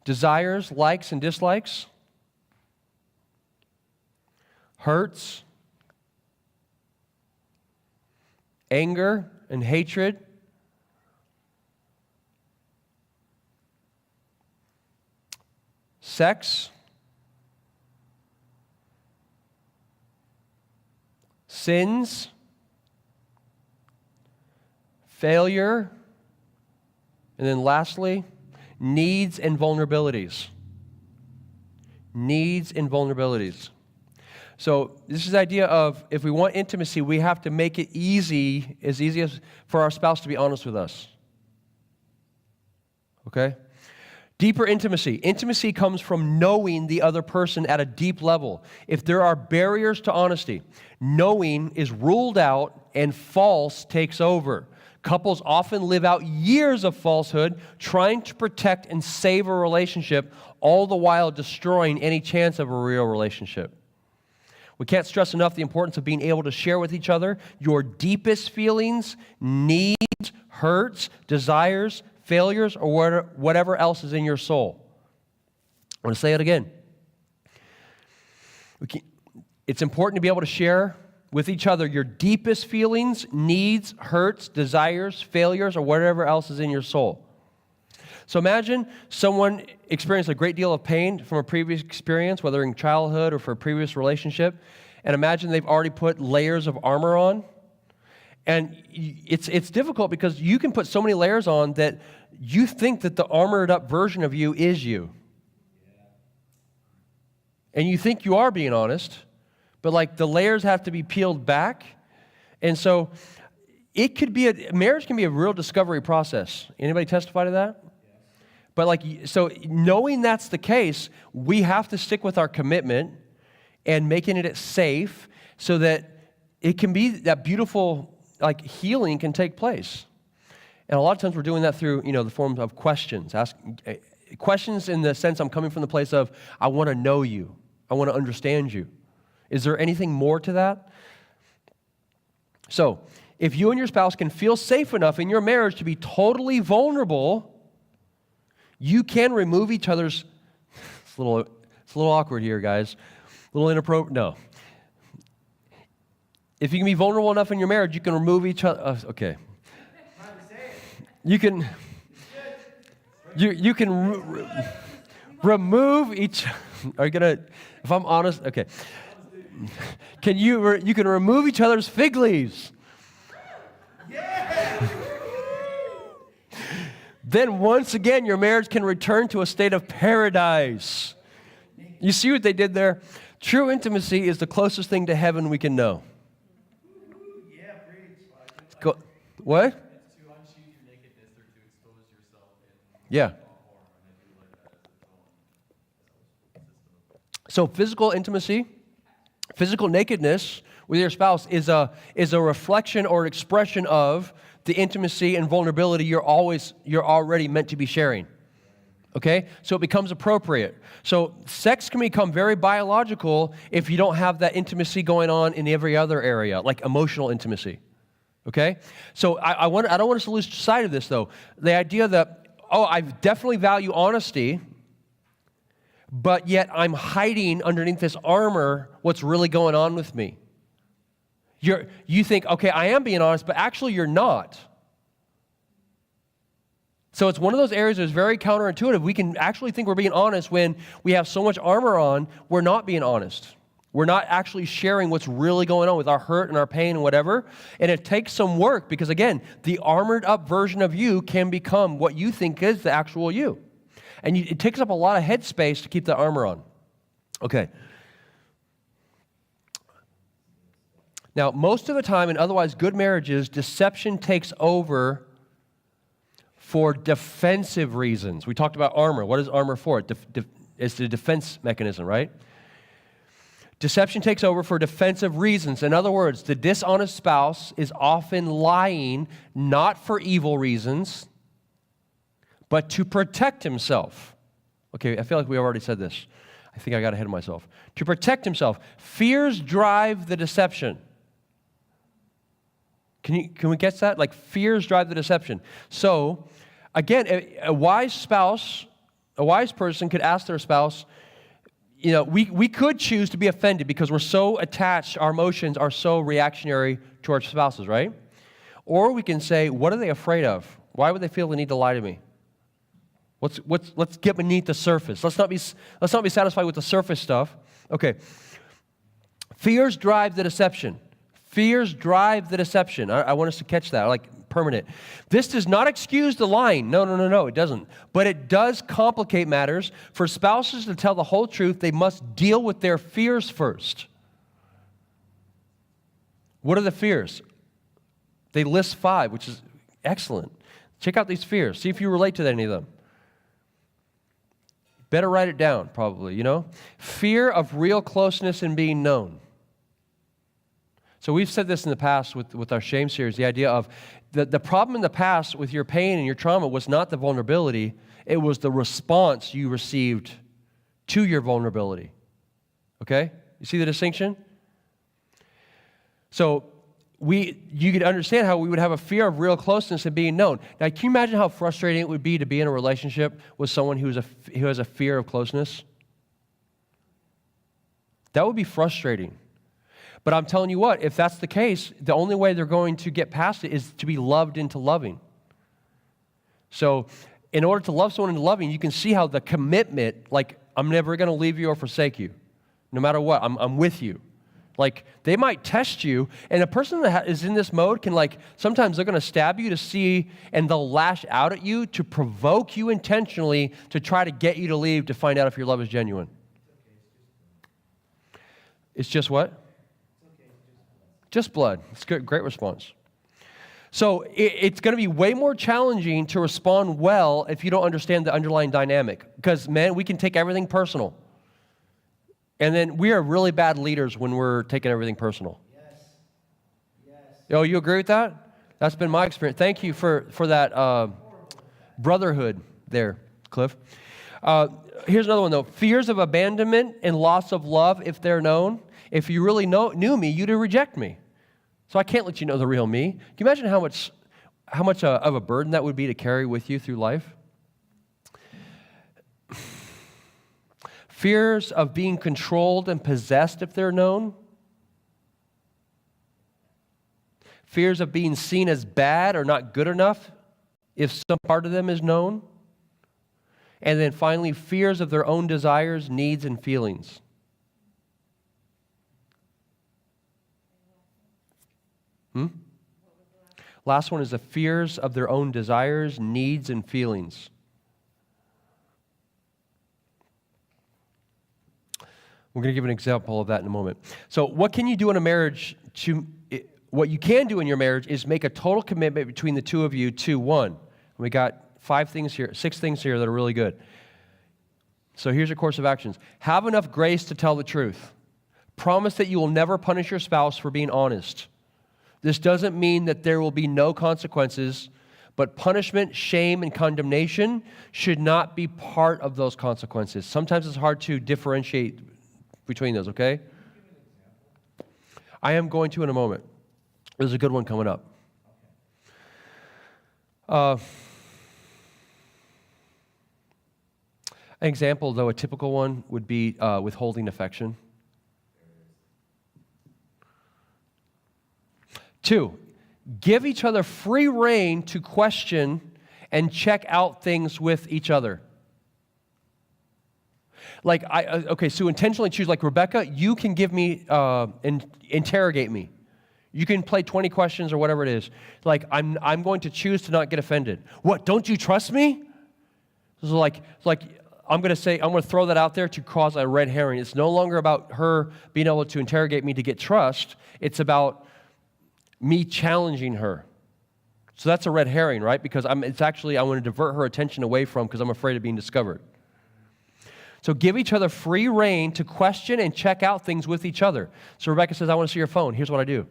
[SPEAKER 1] Desires, likes, and dislikes. Hurts. Anger and hatred. Sex. Sins. Failure. And then lastly, needs and vulnerabilities. Needs and vulnerabilities. So this is the idea of if we want intimacy, we have to make it easy as for our spouse to be honest with us. Okay? Deeper intimacy. Intimacy comes from knowing the other person at a deep level. If there are barriers to honesty, knowing is ruled out and false takes over. Couples often live out years of falsehood, trying to protect and save a relationship, all the while destroying any chance of a real relationship. We can't stress enough the importance of being able to share with each other your deepest feelings, needs, hurts, desires, failures, or whatever else is in your soul. I want to say it again. It's important to be able to share with each other your deepest feelings, needs, hurts, desires, failures, or whatever else is in your soul. So imagine someone experienced a great deal of pain from a previous experience, whether in childhood or for a previous relationship, and imagine they've already put layers of armor on. And it's difficult because you can put so many layers on that you think that the armored up version of you is you. And you think you are being honest, but like the layers have to be peeled back. And so it could be marriage can be a real discovery process. Anybody testify to that? But so knowing that's the case, we have to stick with our commitment and making it safe so that it can be that beautiful healing can take place. And a lot of times we're doing that through, the form of questions. Questions in the sense I'm coming from the place of, I want to know you. I want to understand you. Is there anything more to that? So, if you and your spouse can feel safe enough in your marriage to be totally vulnerable, you can remove each other's, it's a little awkward here, guys. A little inappropriate, no. If you can be vulnerable enough in your marriage, you can remove each other, okay. You can remove each, are you gonna, if I'm honest, okay. You can remove each other's fig leaves. Yeah. Then once again, your marriage can return to a state of paradise. You see what they did there? True intimacy is the closest thing to heaven we can know.
[SPEAKER 3] Yeah, preach.
[SPEAKER 1] What?
[SPEAKER 4] It's to unsheath your nakedness or to expose yourself.
[SPEAKER 1] Yeah. So physical intimacy, physical nakedness with your spouse is a reflection or expression of the intimacy and vulnerability you're already meant to be sharing. Okay? So it becomes appropriate. So sex can become very biological if you don't have that intimacy going on in every other area, like emotional intimacy. Okay? So I don't want us to lose sight of this, though. The idea that, I definitely value honesty, but yet I'm hiding underneath this armor what's really going on with me. You think, okay, I am being honest, but actually you're not. So it's one of those areas that's very counterintuitive. We can actually think we're being honest when we have so much armor on, we're not being honest. We're not actually sharing what's really going on with our hurt and our pain and whatever. And it takes some work because, again, the armored up version of you can become what you think is the actual you. And it takes up a lot of headspace to keep the armor on. Okay. Now, most of the time in otherwise good marriages, deception takes over for defensive reasons. We talked about armor. What is armor for? It's the defense mechanism, right? Deception takes over for defensive reasons. In other words, the dishonest spouse is often lying not for evil reasons, but to protect himself. Okay, I feel like we already said this. I think I got ahead of myself. To protect himself. Fears drive the deception. Can we get that? Like, fears drive the deception. So, again, a wise person could ask their spouse, we could choose to be offended because we're so attached, our emotions are so reactionary to our spouses, right? Or we can say, what are they afraid of? Why would they feel the need to lie to me? Let's get beneath the surface. Let's not be satisfied with the surface stuff. Okay. Fears drive the deception. Fears drive the deception. I want us to catch that, like permanent. This does not excuse the lying. No, it doesn't. But it does complicate matters. For spouses to tell the whole truth, they must deal with their fears first. What are the fears? They list 5, which is excellent. Check out these fears. See if you relate to any of them. Better write it down, probably, Fear of real closeness and being known. So we've said this in the past with our shame series, the idea of the problem in the past with your pain and your trauma was not the vulnerability, it was the response you received to your vulnerability. Okay? You see the distinction? So you could understand how we would have a fear of real closeness and being known. Now, can you imagine how frustrating it would be to be in a relationship with someone who has a fear of closeness? That would be frustrating. But I'm telling you what, if that's the case, the only way they're going to get past it is to be loved into loving. So in order to love someone into loving, you can see how the commitment, like, I'm never going to leave you or forsake you. No matter what, I'm with you. Like, they might test you, and a person that is in this mode can, sometimes they're going to stab you to see, and they'll lash out at you to provoke you intentionally to try to get you to leave to find out if your love is genuine. It's just what? Just blood. It's good. Great response. So it's going to be way more challenging to respond well if you don't understand the underlying dynamic. Because, man, we can take everything personal. And then we are really bad leaders when we're taking everything personal. Yes. Oh, you agree with that? That's been my experience. Thank you for that brotherhood there, Cliff. Here's another one, though. Fears of abandonment and loss of love, if they're known. If you really knew me, you'd reject me. So I can't let you know the real me. Can you imagine how much of a burden that would be to carry with you through life? Fears of being controlled and possessed if they're known. Fears of being seen as bad or not good enough if some part of them is known. And then finally, fears of their own desires, needs, and feelings. Last one is the fears of their own desires, needs, and feelings. We're going to give an example of that in a moment. So what can you do in a marriage what you can do in your marriage is make a total commitment between the two of you to one. We got 6 things here that are really good. So here's your course of actions. Have enough grace to tell the truth. Promise that you will never punish your spouse for being honest. This doesn't mean that there will be no consequences, But punishment, shame, and condemnation should not be part of those consequences. Sometimes it's hard to differentiate between those, okay? I am going to in a moment. There's a good one coming up. An example, though, a typical one would be withholding affection. 2, give each other free rein to question and check out things with each other. Like, so intentionally choose, like, Rebecca, you can give me, interrogate me. You can play 20 questions or whatever it is. Like, I'm going to choose to not get offended. What, don't you trust me? So like I'm going to throw that out there to cause a red herring. It's no longer about her being able to interrogate me to get trust. It's about me challenging her. So that's a red herring, right? Because I want to divert her attention away from, because I'm afraid of being discovered. So give each other free rein to question and check out things with each other. So Rebecca says, I want to see your phone. Here's what I do.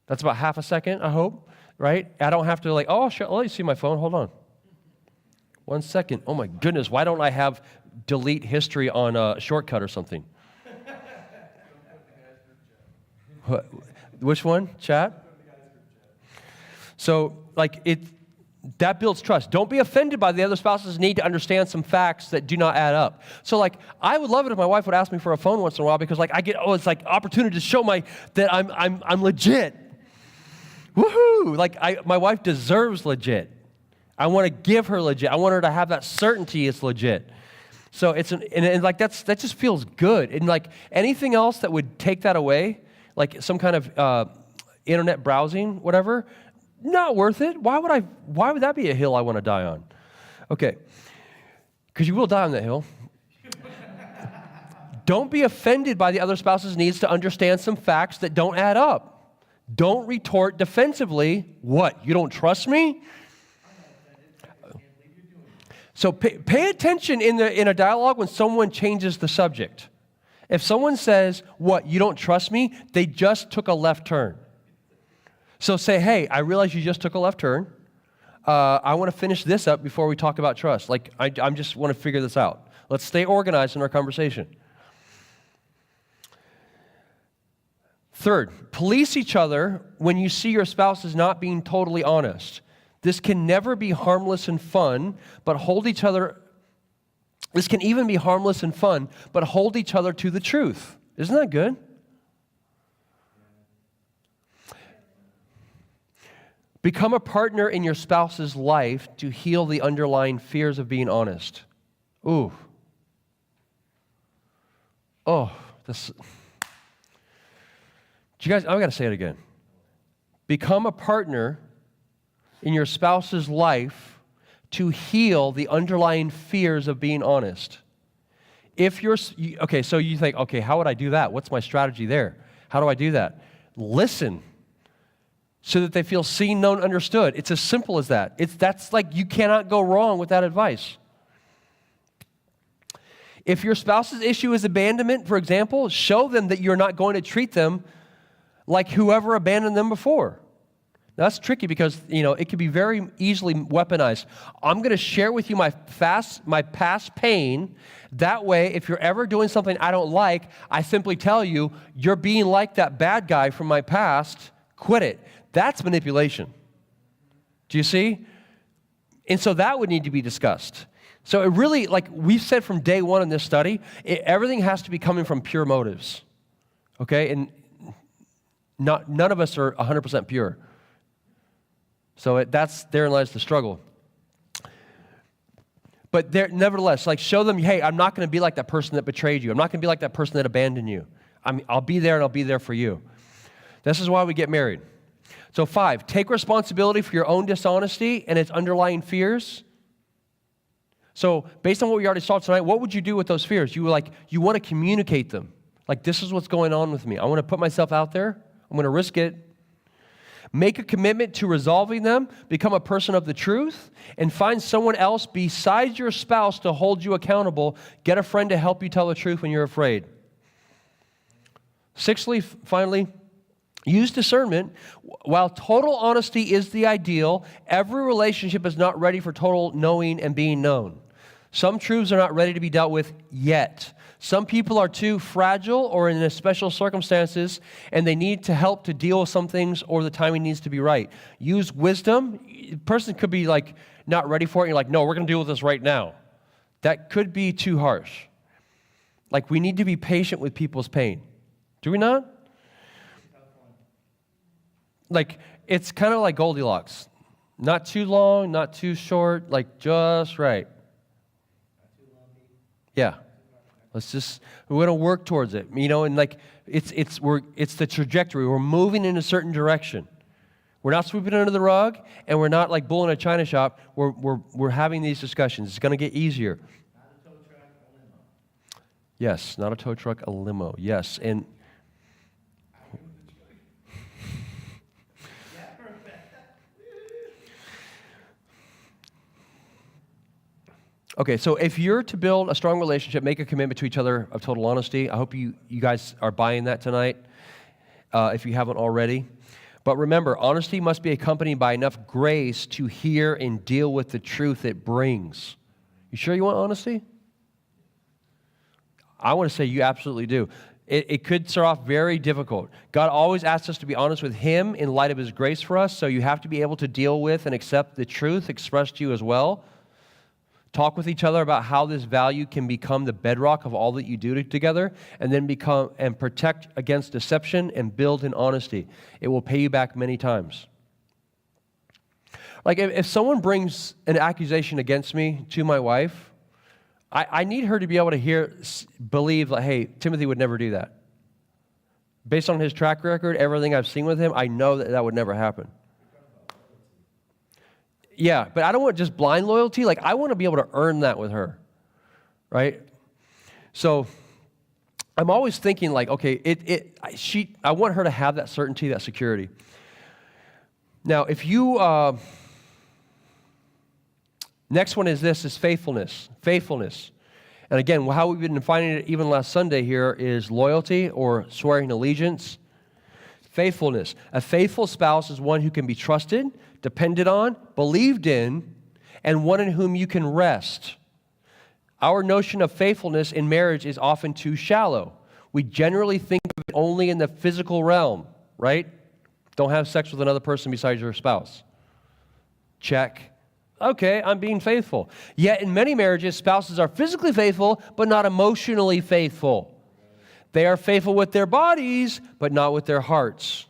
[SPEAKER 1] That's about half a second, I hope, right? I don't have to oh, sure, let me see my phone. Hold on. 1 second. Oh my goodness, why don't I have delete history on a shortcut or something? Which one? Chat? So, that builds trust. Don't be offended by the other spouse's need to understand some facts that do not add up. So, I would love it if my wife would ask me for a phone once in a while, because I get, it's opportunity to show that I'm legit. Woohoo! My wife deserves legit. I want to give her legit. I want her to have that certainty it's legit. So that just feels good. And anything else that would take that away, like some kind of internet browsing, whatever, not worth it. Why would that be a hill I want to die on? Okay, because you will die on that hill. Don't be offended by the other spouse's needs to understand some facts that don't add up. Don't retort defensively. What, you don't trust me? So pay attention in a dialogue when someone changes the subject. If someone says, what, you don't trust me? They just took a left turn. So say, hey, I realize you just took a left turn. I want to finish this up before we talk about trust. I just want to figure this out. Let's stay organized in our conversation. Third, police each other when you see your spouse is not being totally honest. This can never be harmless and fun, but hold each other. This can even be harmless and fun, but hold each other to the truth. Isn't that good? Become a partner in your spouse's life to heal the underlying fears of being honest. Ooh. Oh, this. You guys, I've got to say it again. Become a partner in your spouse's life to heal the underlying fears of being honest. So you think, okay, how would I do that? What's my strategy there? How do I do that? Listen so that they feel seen, known, understood. It's as simple as that. You cannot go wrong with that advice. If your spouse's issue is abandonment, for example, show them that you're not going to treat them like whoever abandoned them before. Now, that's tricky because, it can be very easily weaponized. I'm going to share with you my past pain. That way, if you're ever doing something I don't like, I simply tell you, you're being like that bad guy from my past, quit it. That's manipulation. Do you see? And so that would need to be discussed. So it really, we've said from day one in this study, everything has to be coming from pure motives. Okay? And none of us are 100% pure. So therein lies the struggle. But nevertheless, show them, hey, I'm not going to be like that person that betrayed you. I'm not going to be like that person that abandoned you. I'll be there and I'll be there for you. This is why we get married. So 5, take responsibility for your own dishonesty and its underlying fears. So based on what we already saw tonight, what would you do with those fears? You want to communicate them. This is what's going on with me. I want to put myself out there. I'm going to risk it. Make a commitment to resolving them, become a person of the truth, and find someone else besides your spouse to hold you accountable. Get a friend to help you tell the truth when you're afraid. 6thly, finally, Use discernment. While total honesty is the ideal, every relationship is not ready for total knowing and being known. Some truths are not ready to be dealt with yet. Some people are too fragile or in special circumstances, and they need to help to deal with some things, or the timing needs to be right. Use wisdom. A person could be like not ready for it, and you're like, no, we're going to deal with this right now. That could be too harsh. Like, we need to be patient with people's pain. Do we not? Like, it's kind of like Goldilocks. Not too long, not too short, like just right. Yeah. We're going to work towards it, and like, it's the trajectory. We're moving in a certain direction. We're not sweeping it under the rug, and we're not like bull in a china shop. We're having these discussions. It's going to get easier.
[SPEAKER 3] Not a tow truck, a limo.
[SPEAKER 1] Yes, not a tow truck, a limo. Yes, and okay, so if you're to build a strong relationship, make a commitment to each other of total honesty. I hope you guys are buying that tonight, if you haven't already. But remember, honesty must be accompanied by enough grace to hear and deal with the truth it brings. You sure you want honesty? I want to say you absolutely do. It could start off very difficult. God always asks us to be honest with Him in light of His grace for us, so you have to be able to deal with and accept the truth expressed to you as well. Talk with each other about how this value can become the bedrock of all that you do together, and then become and protect against deception and build in honesty. It will pay you back many times. Like if someone brings an accusation against me to my wife, I need her to be able to believe that, hey, Timothy would never do that. Based on his track record, everything I've seen with him, I know that would never happen. Yeah, but I don't want just blind loyalty. Like, I want to be able to earn that with her, right? So I'm always thinking like, okay, I want her to have that certainty, that security. Now, if you, next one is faithfulness. Faithfulness. And again, how we've been defining it even last Sunday here is loyalty or swearing allegiance. Faithfulness. A faithful spouse is one who can be trusted, depended on, believed in, and one in whom you can rest. Our notion of faithfulness in marriage is often too shallow. We generally think of it only in the physical realm, right? Don't have sex with another person besides your spouse. Check. Okay, I'm being faithful. Yet in many marriages, spouses are physically faithful, but not emotionally faithful. They are faithful with their bodies, but not with their hearts.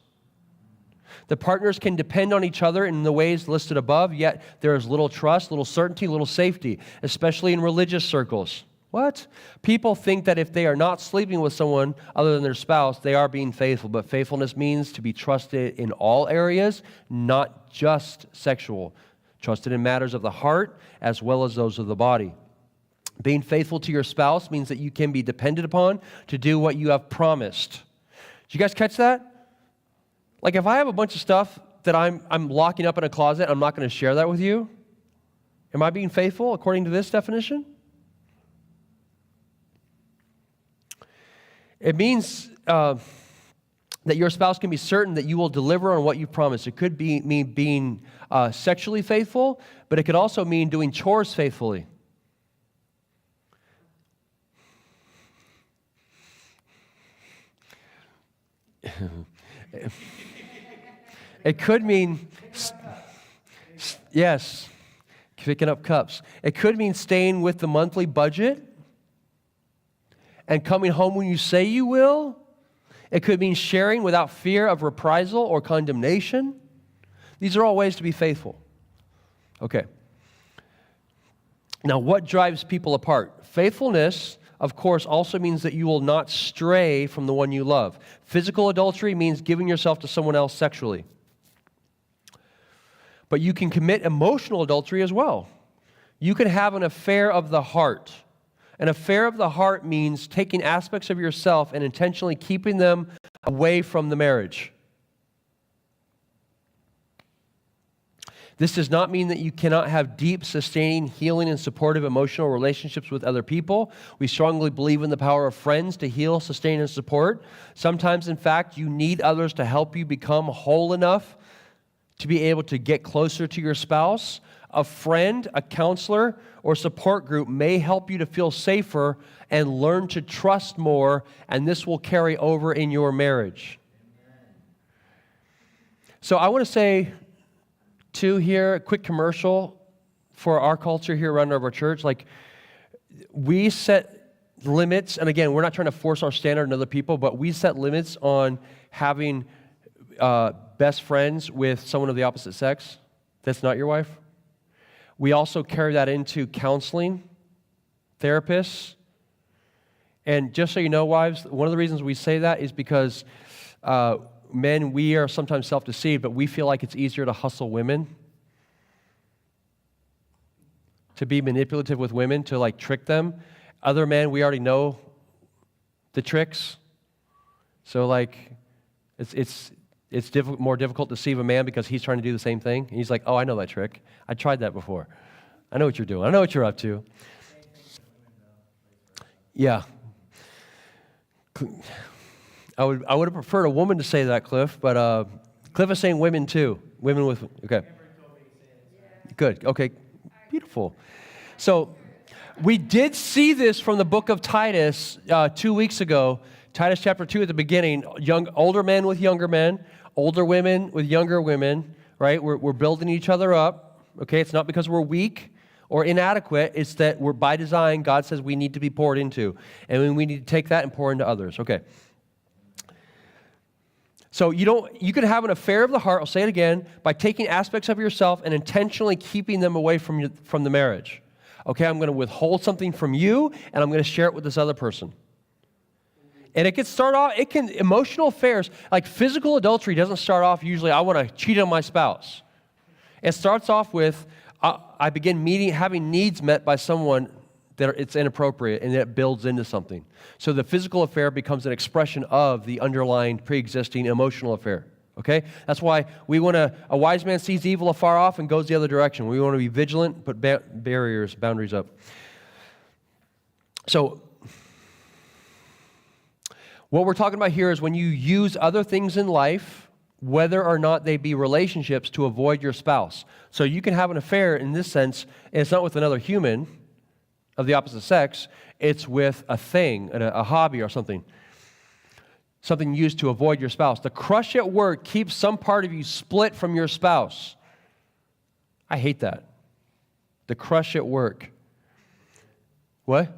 [SPEAKER 1] The partners can depend on each other in the ways listed above, yet there is little trust, little certainty, little safety, especially in religious circles. What? People think that if they are not sleeping with someone other than their spouse, they are being faithful. But faithfulness means to be trusted in all areas, not just sexual. Trusted in matters of the heart as well as those of the body. Being faithful to your spouse means that you can be depended upon to do what you have promised. Did you guys catch that? Like if I have a bunch of stuff that I'm locking up in a closet, I'm not going to share that with you. Am I being faithful according to this definition? It means that your spouse can be certain that you will deliver on what you promised. It could mean being sexually faithful, but it could also mean doing chores faithfully. It could mean, yes, picking up cups. It could mean staying with the monthly budget and coming home when you say you will. It could mean sharing without fear of reprisal or condemnation. These are all ways to be faithful. Okay. Now, what drives people apart? Faithfulness, of course, also means that you will not stray from the one you love. Physical adultery means giving yourself to someone else sexually. But you can commit emotional adultery as well. You can have an affair of the heart. An affair of the heart means taking aspects of yourself and intentionally keeping them away from the marriage. This does not mean that you cannot have deep, sustaining, healing, and supportive emotional relationships with other people. We strongly believe in the power of friends to heal, sustain, and support. Sometimes, in fact, you need others to help you become whole enough to be able to get closer to your spouse. A friend, a counselor, or support group may help you to feel safer and learn to trust more, and this will carry over in your marriage. So I want to say, too, here, a quick commercial for our culture here around our church. Like, we set limits, and again, we're not trying to force our standard on other people, but we set limits on having best friends with someone of the opposite sex that's not your wife. We also carry that into counseling, therapists. And just so you know, wives, one of the reasons we say that is because men, we are sometimes self-deceived, but we feel like it's easier to hustle women, to be manipulative with women, to like trick them. Other men, we already know the tricks. So like, it's more difficult to deceive a man because he's trying to do the same thing. And he's like, oh, I know that trick. I tried that before. I know what you're doing. I know what you're up to. Yeah. I would have preferred a woman to say that, Cliff, but Cliff is saying women too. Women with, okay. Good, okay, beautiful. So we did see this from the book of Titus 2 weeks ago. Titus chapter 2 at the beginning, older men with younger men, older women with younger women, right? We're building each other up, okay? It's not because we're weak or inadequate. It's that we're, by design, God says we need to be poured into. And we need to take that and pour into others, okay? So you can have an affair of the heart, I'll say it again, by taking aspects of yourself and intentionally keeping them away from the marriage. Okay, I'm going to withhold something from you, and I'm going to share it with this other person. And it can start off, emotional affairs, like physical adultery doesn't start off usually, I want to cheat on my spouse. It starts off with, I begin having needs met by someone that it's inappropriate, and it builds into something. So the physical affair becomes an expression of the underlying pre-existing emotional affair. Okay? That's why a wise man sees evil afar off and goes the other direction. We want to be vigilant, put boundaries up. So, what we're talking about here is when you use other things in life, whether or not they be relationships, to avoid your spouse. So you can have an affair in this sense, and it's not with another human of the opposite sex, it's with a thing, a hobby or something. Something used to avoid your spouse. The crush at work keeps some part of you split from your spouse. I hate that. The crush at work. What?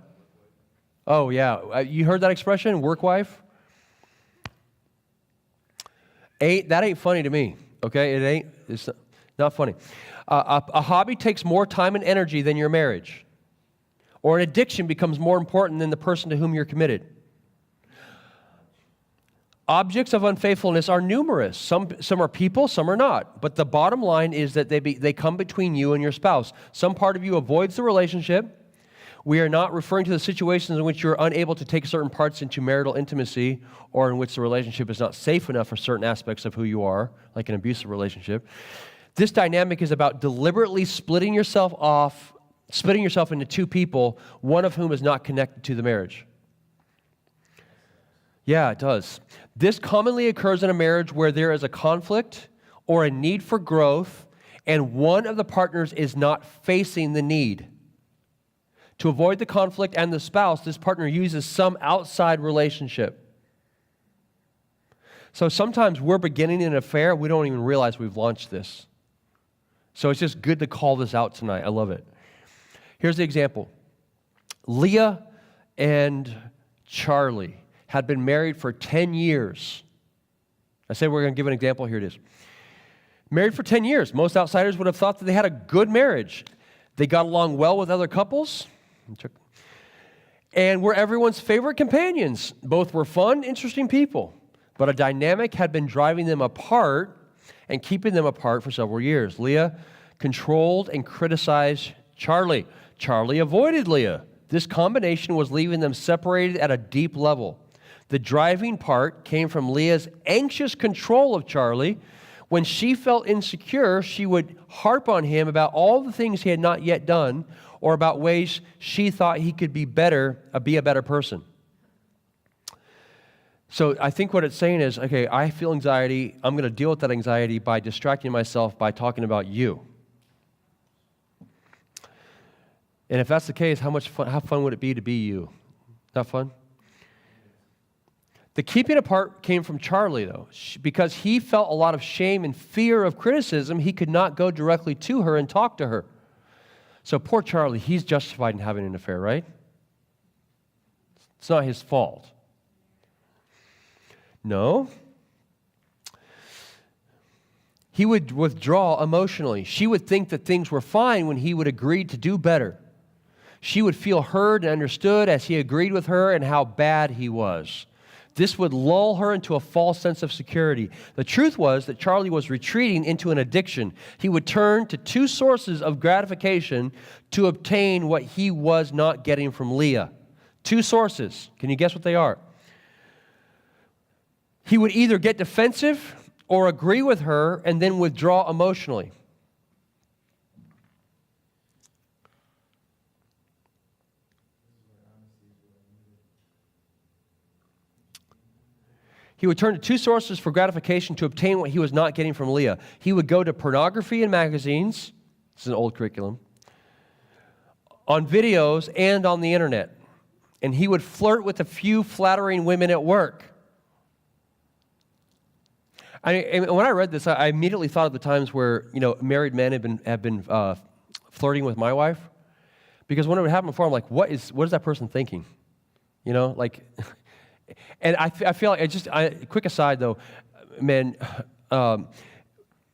[SPEAKER 1] Oh, yeah. You heard that expression, work wife? That ain't funny to me, okay? It's not funny. A hobby takes more time and energy than your marriage. Or an addiction becomes more important than the person to whom you're committed. Objects of unfaithfulness are numerous. Some are people, some are not. But the bottom line is that they come between you and your spouse. Some part of you avoids the relationship. We are not referring to the situations in which you're unable to take certain parts into marital intimacy or in which the relationship is not safe enough for certain aspects of who you are, like an abusive relationship. This dynamic is about deliberately splitting yourself into two people, one of whom is not connected to the marriage. Yeah, it does. This commonly occurs in a marriage where there is a conflict or a need for growth, and one of the partners is not facing the need. To avoid the conflict and the spouse, this partner uses some outside relationship. So sometimes we're beginning an affair, we don't even realize we've launched this. So it's just good to call this out tonight. I love it. Here's the example. Leah and Charlie had been married for 10 years. I say we're going to give an example. Here it is. Married for 10 years. Most outsiders would have thought that they had a good marriage. They got along well with other couples and were everyone's favorite companions. Both were fun, interesting people. But a dynamic had been driving them apart and keeping them apart for several years. Leah controlled and criticized Charlie. Charlie avoided Leah. This combination was leaving them separated at a deep level. The driving part came from Leah's anxious control of Charlie, When she felt insecure, she would harp on him about all the things he had not yet done or about ways she thought he could be a better person. So I think what it's saying is, okay, I feel anxiety. I'm going to deal with that anxiety by distracting myself by talking about you. And if that's the case, how fun would it be to be you? Not fun? The keeping apart came from Charlie, though, because he felt a lot of shame and fear of criticism. He could not go directly to her and talk to her. So poor Charlie, he's justified in having an affair, right? It's not his fault. No. He would withdraw emotionally. She would think that things were fine when he would agree to do better. She would feel heard and understood as he agreed with her and how bad he was. This would lull her into a false sense of security. The truth was that Charlie was retreating into an addiction. He would turn to two sources of gratification to obtain what he was not getting from Leah. Two sources. Can you guess what they are? He would either get defensive or agree with her and then withdraw emotionally. He would turn to two sources for gratification to obtain what he was not getting from Leah. He would go to pornography and magazines. This is an old curriculum. On videos and on the internet. And he would flirt with a few flattering women at work. And when I read this, I immediately thought of the times where, married men have been flirting with my wife. Because when it would happen before, I'm like, what is that person thinking? And I feel like, quick aside though, men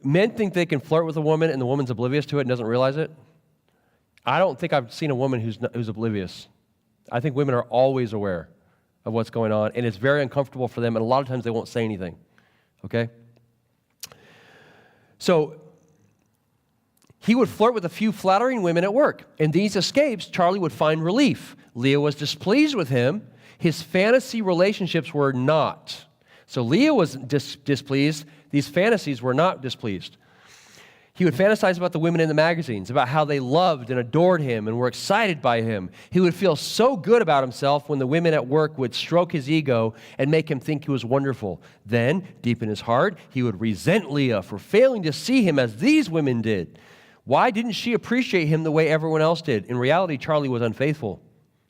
[SPEAKER 1] think they can flirt with a woman and the woman's oblivious to it and doesn't realize it. I don't think I've seen a woman who's oblivious. I think women are always aware of what's going on, and it's very uncomfortable for them, and a lot of times they won't say anything, okay? So he would flirt with a few flattering women at work. In these escapes, Charlie would find relief. Leah was displeased with him. His fantasy relationships were not. So Leah was displeased. These fantasies were not displeased. He would fantasize about the women in the magazines, about how they loved and adored him and were excited by him. He would feel so good about himself when the women at work would stroke his ego and make him think he was wonderful. Then, deep in his heart, he would resent Leah for failing to see him as these women did. Why didn't she appreciate him the way everyone else did? In reality, Charlie was unfaithful.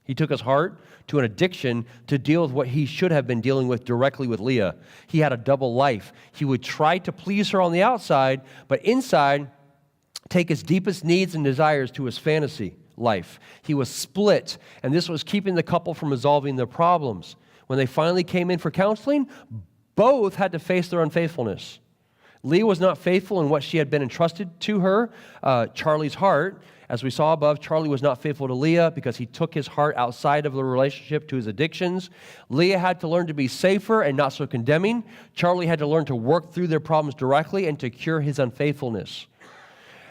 [SPEAKER 1] He took his heart to an addiction to deal with what he should have been dealing with directly with Leah. He had a double life. He would try to please her on the outside, but inside, take his deepest needs and desires to his fantasy life. He was split, and this was keeping the couple from resolving their problems. When they finally came in for counseling, both had to face their unfaithfulness. Leah was not faithful in what she had been entrusted to her, Charlie's heart. As we saw above, Charlie was not faithful to Leah because he took his heart outside of the relationship to his addictions. Leah had to learn to be safer and not so condemning. Charlie had to learn to work through their problems directly and to cure his unfaithfulness.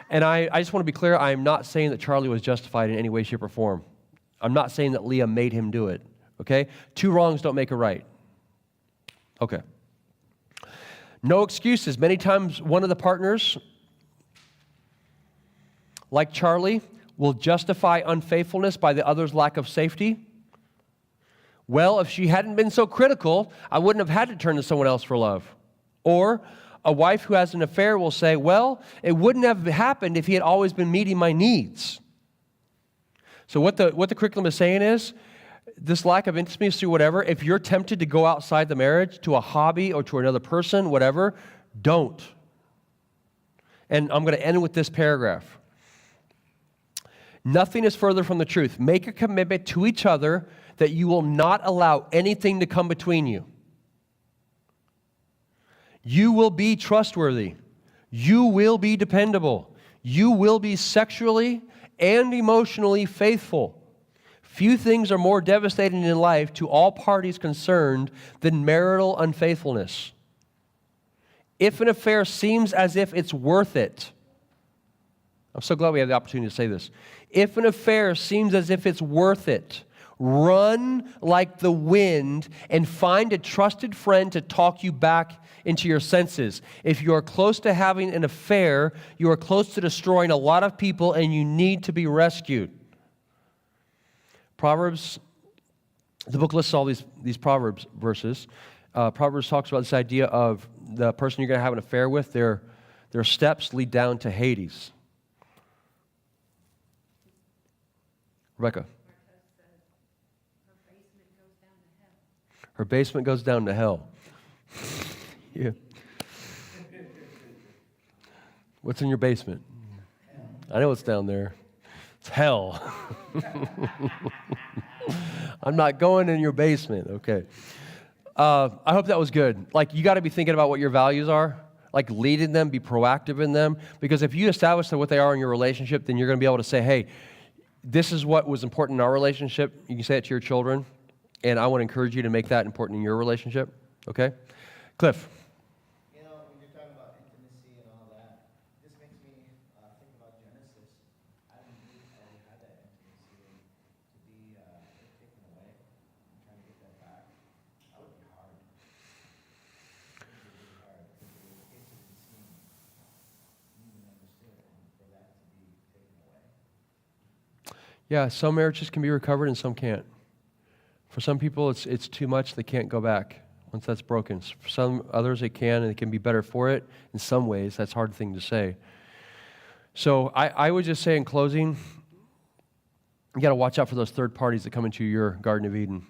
[SPEAKER 1] And I just want to be clear, I am not saying that Charlie was justified in any way, shape, or form. I'm not saying that Leah made him do it, okay? Two wrongs don't make a right. Okay. No excuses. Many times one of the partners, like Charlie, will justify unfaithfulness by the other's lack of safety. Well, if she hadn't been so critical, I wouldn't have had to turn to someone else for love. Or a wife who has an affair will say, well, it wouldn't have happened if he had always been meeting my needs. So what the curriculum is saying is, this lack of intimacy or whatever, if you're tempted to go outside the marriage to a hobby or to another person, whatever, don't. And I'm going to end with this paragraph. Nothing is further from the truth. Make a commitment to each other that you will not allow anything to come between you. You will be trustworthy. You will be dependable. You will be sexually and emotionally faithful. Few things are more devastating in life to all parties concerned than marital unfaithfulness. If an affair seems as if it's worth it, I'm so glad we have the opportunity to say this. If an affair seems as if it's worth it, Run like the wind and find a trusted friend to talk you back into your senses. If you are close to having an affair, you are close to destroying a lot of people and you need to be rescued. Proverbs, the book lists all these Proverbs verses. Proverbs talks about this idea of the person you're going to have an affair with, their steps lead down to Hades. Rebecca. Her basement goes down to hell. Yeah. What's in your basement? I know what's down there. It's hell. I'm not going in your basement. Okay. I hope that was good. Like, you got to be thinking about what your values are. Like, leading them, be proactive in them. Because if you establish what they are in your relationship, then you're going to be able to say, hey, this is what was important in our relationship. You can say it to your children. And I want to encourage you to make that important in your relationship. Okay? Cliff.
[SPEAKER 3] You know, when you're talking about intimacy and all that, this makes me think about Genesis. Adam and Eve already had that intimacy, and to be taken away and trying to get that back, that would be hard. It would be really hard because it was intimacy, need and understood, and for that to be taken away.
[SPEAKER 1] Yeah, some marriages can be recovered and some can't. For some people, it's too much. They can't go back once that's broken. For some others, they can, and it can be better for it. In some ways, that's a hard thing to say. So I would just say in closing, you got to watch out for those third parties that come into your Garden of Eden.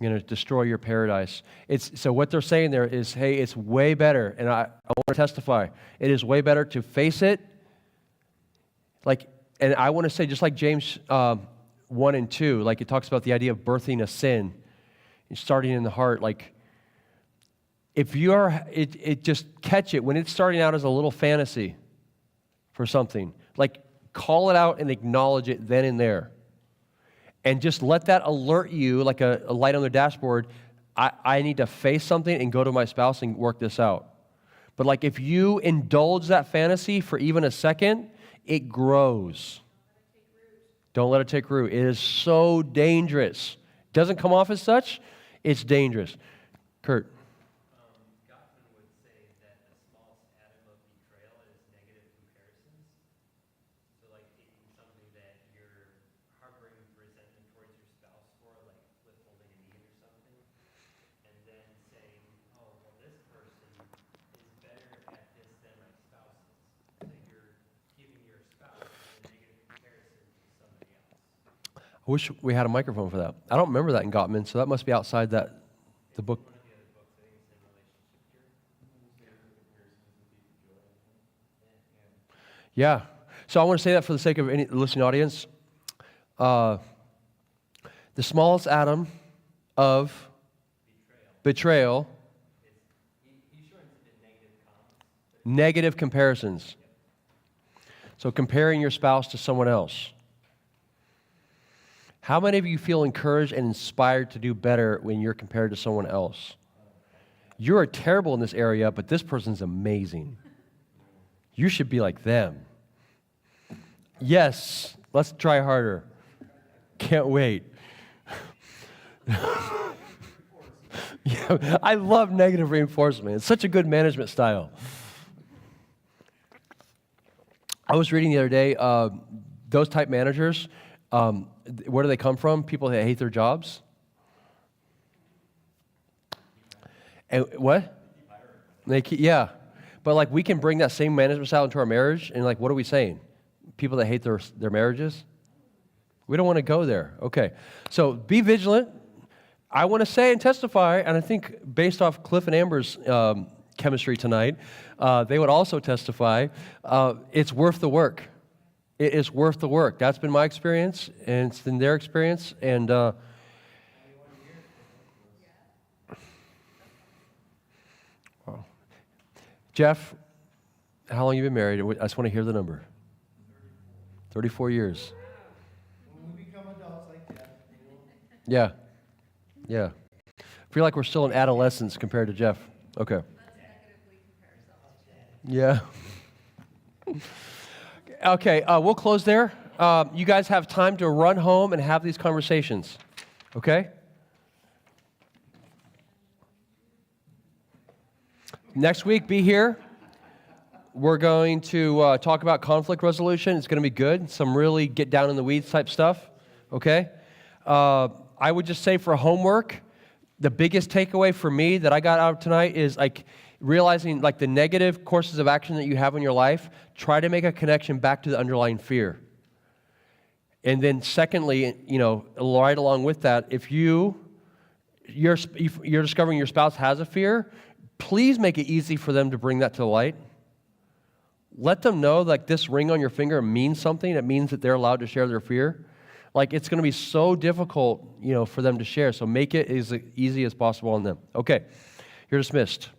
[SPEAKER 1] You're going to destroy your paradise. So what they're saying there is, hey, it's way better, and I want to testify. It is way better to face it. And I want to say, just like James 1 and 2, like it talks about the idea of birthing a sin, and starting in the heart. Like, if you are, just catch it when it's starting out as a little fantasy for something. Like, call it out and acknowledge it then and there. And just let that alert you like a light on the dashboard. I need to face something and go to my spouse and work this out. But like, if you indulge that fantasy for even a second, it grows. Don't let it take root. It is so dangerous. Doesn't come off as such. It's dangerous. Kurt.
[SPEAKER 4] Gottman would say that the smallest atom of betrayal is negative comparisons. So like taking something that you're harboring resentment towards your spouse for, like withholding a need or something, and then saying, oh, well, this person is better at this than my spouse is. So you're giving your spouse a negative comparison to somebody else.
[SPEAKER 1] I wish we had a microphone for that. I don't remember that in Gottman, so that must be outside the book.
[SPEAKER 4] One of the other books, I think it's in relationship here.
[SPEAKER 1] Yeah. So I want to say that for the sake of any listening audience. The smallest atom of betrayal.
[SPEAKER 4] He's showing us the negative comments.
[SPEAKER 1] Negative comparisons. So comparing your spouse to someone else. How many of you feel encouraged and inspired to do better when you're compared to someone else? You are terrible in this area, but this person's amazing. You should be like them. Yes, let's try harder. Can't wait. Yeah, I love negative reinforcement. It's such a good management style. I was reading the other day, those type managers, where do they come from? People that hate their jobs? And what? Yeah. But like, we can bring that same management style into our marriage, and like, what are we saying? People that hate their marriages? We don't want to go there. Okay. So be vigilant. I want to say and testify, and I think based off Cliff and Amber's chemistry tonight, they would also testify, it's worth the work. It is worth the work. That's been my experience, and it's been their experience. And Jeff, how long have you been married? I just want to hear the number. 34 years.
[SPEAKER 3] When we become adults like Jeff,
[SPEAKER 1] Yeah. Yeah. I feel like we're still in adolescence compared to Jeff. Okay.
[SPEAKER 2] Let's negatively compare ourselves.
[SPEAKER 1] Yeah. Okay, we'll close there. you guys have time to run home and have these conversations, okay? Next week, be here. We're going to talk about conflict resolution. It's going to be good. Some really get down in the weeds type stuff, okay? I would just say for homework, the biggest takeaway for me that I got out of tonight is like realizing like the negative courses of action that you have in your life, try to make a connection back to the underlying fear. And then secondly, right along with that, if you're discovering your spouse has a fear, please make it easy for them to bring that to the light. Let them know like this ring on your finger means something. It means that they're allowed to share their fear. Like it's going to be so difficult, for them to share. So make it as easy as possible on them. Okay, you're dismissed.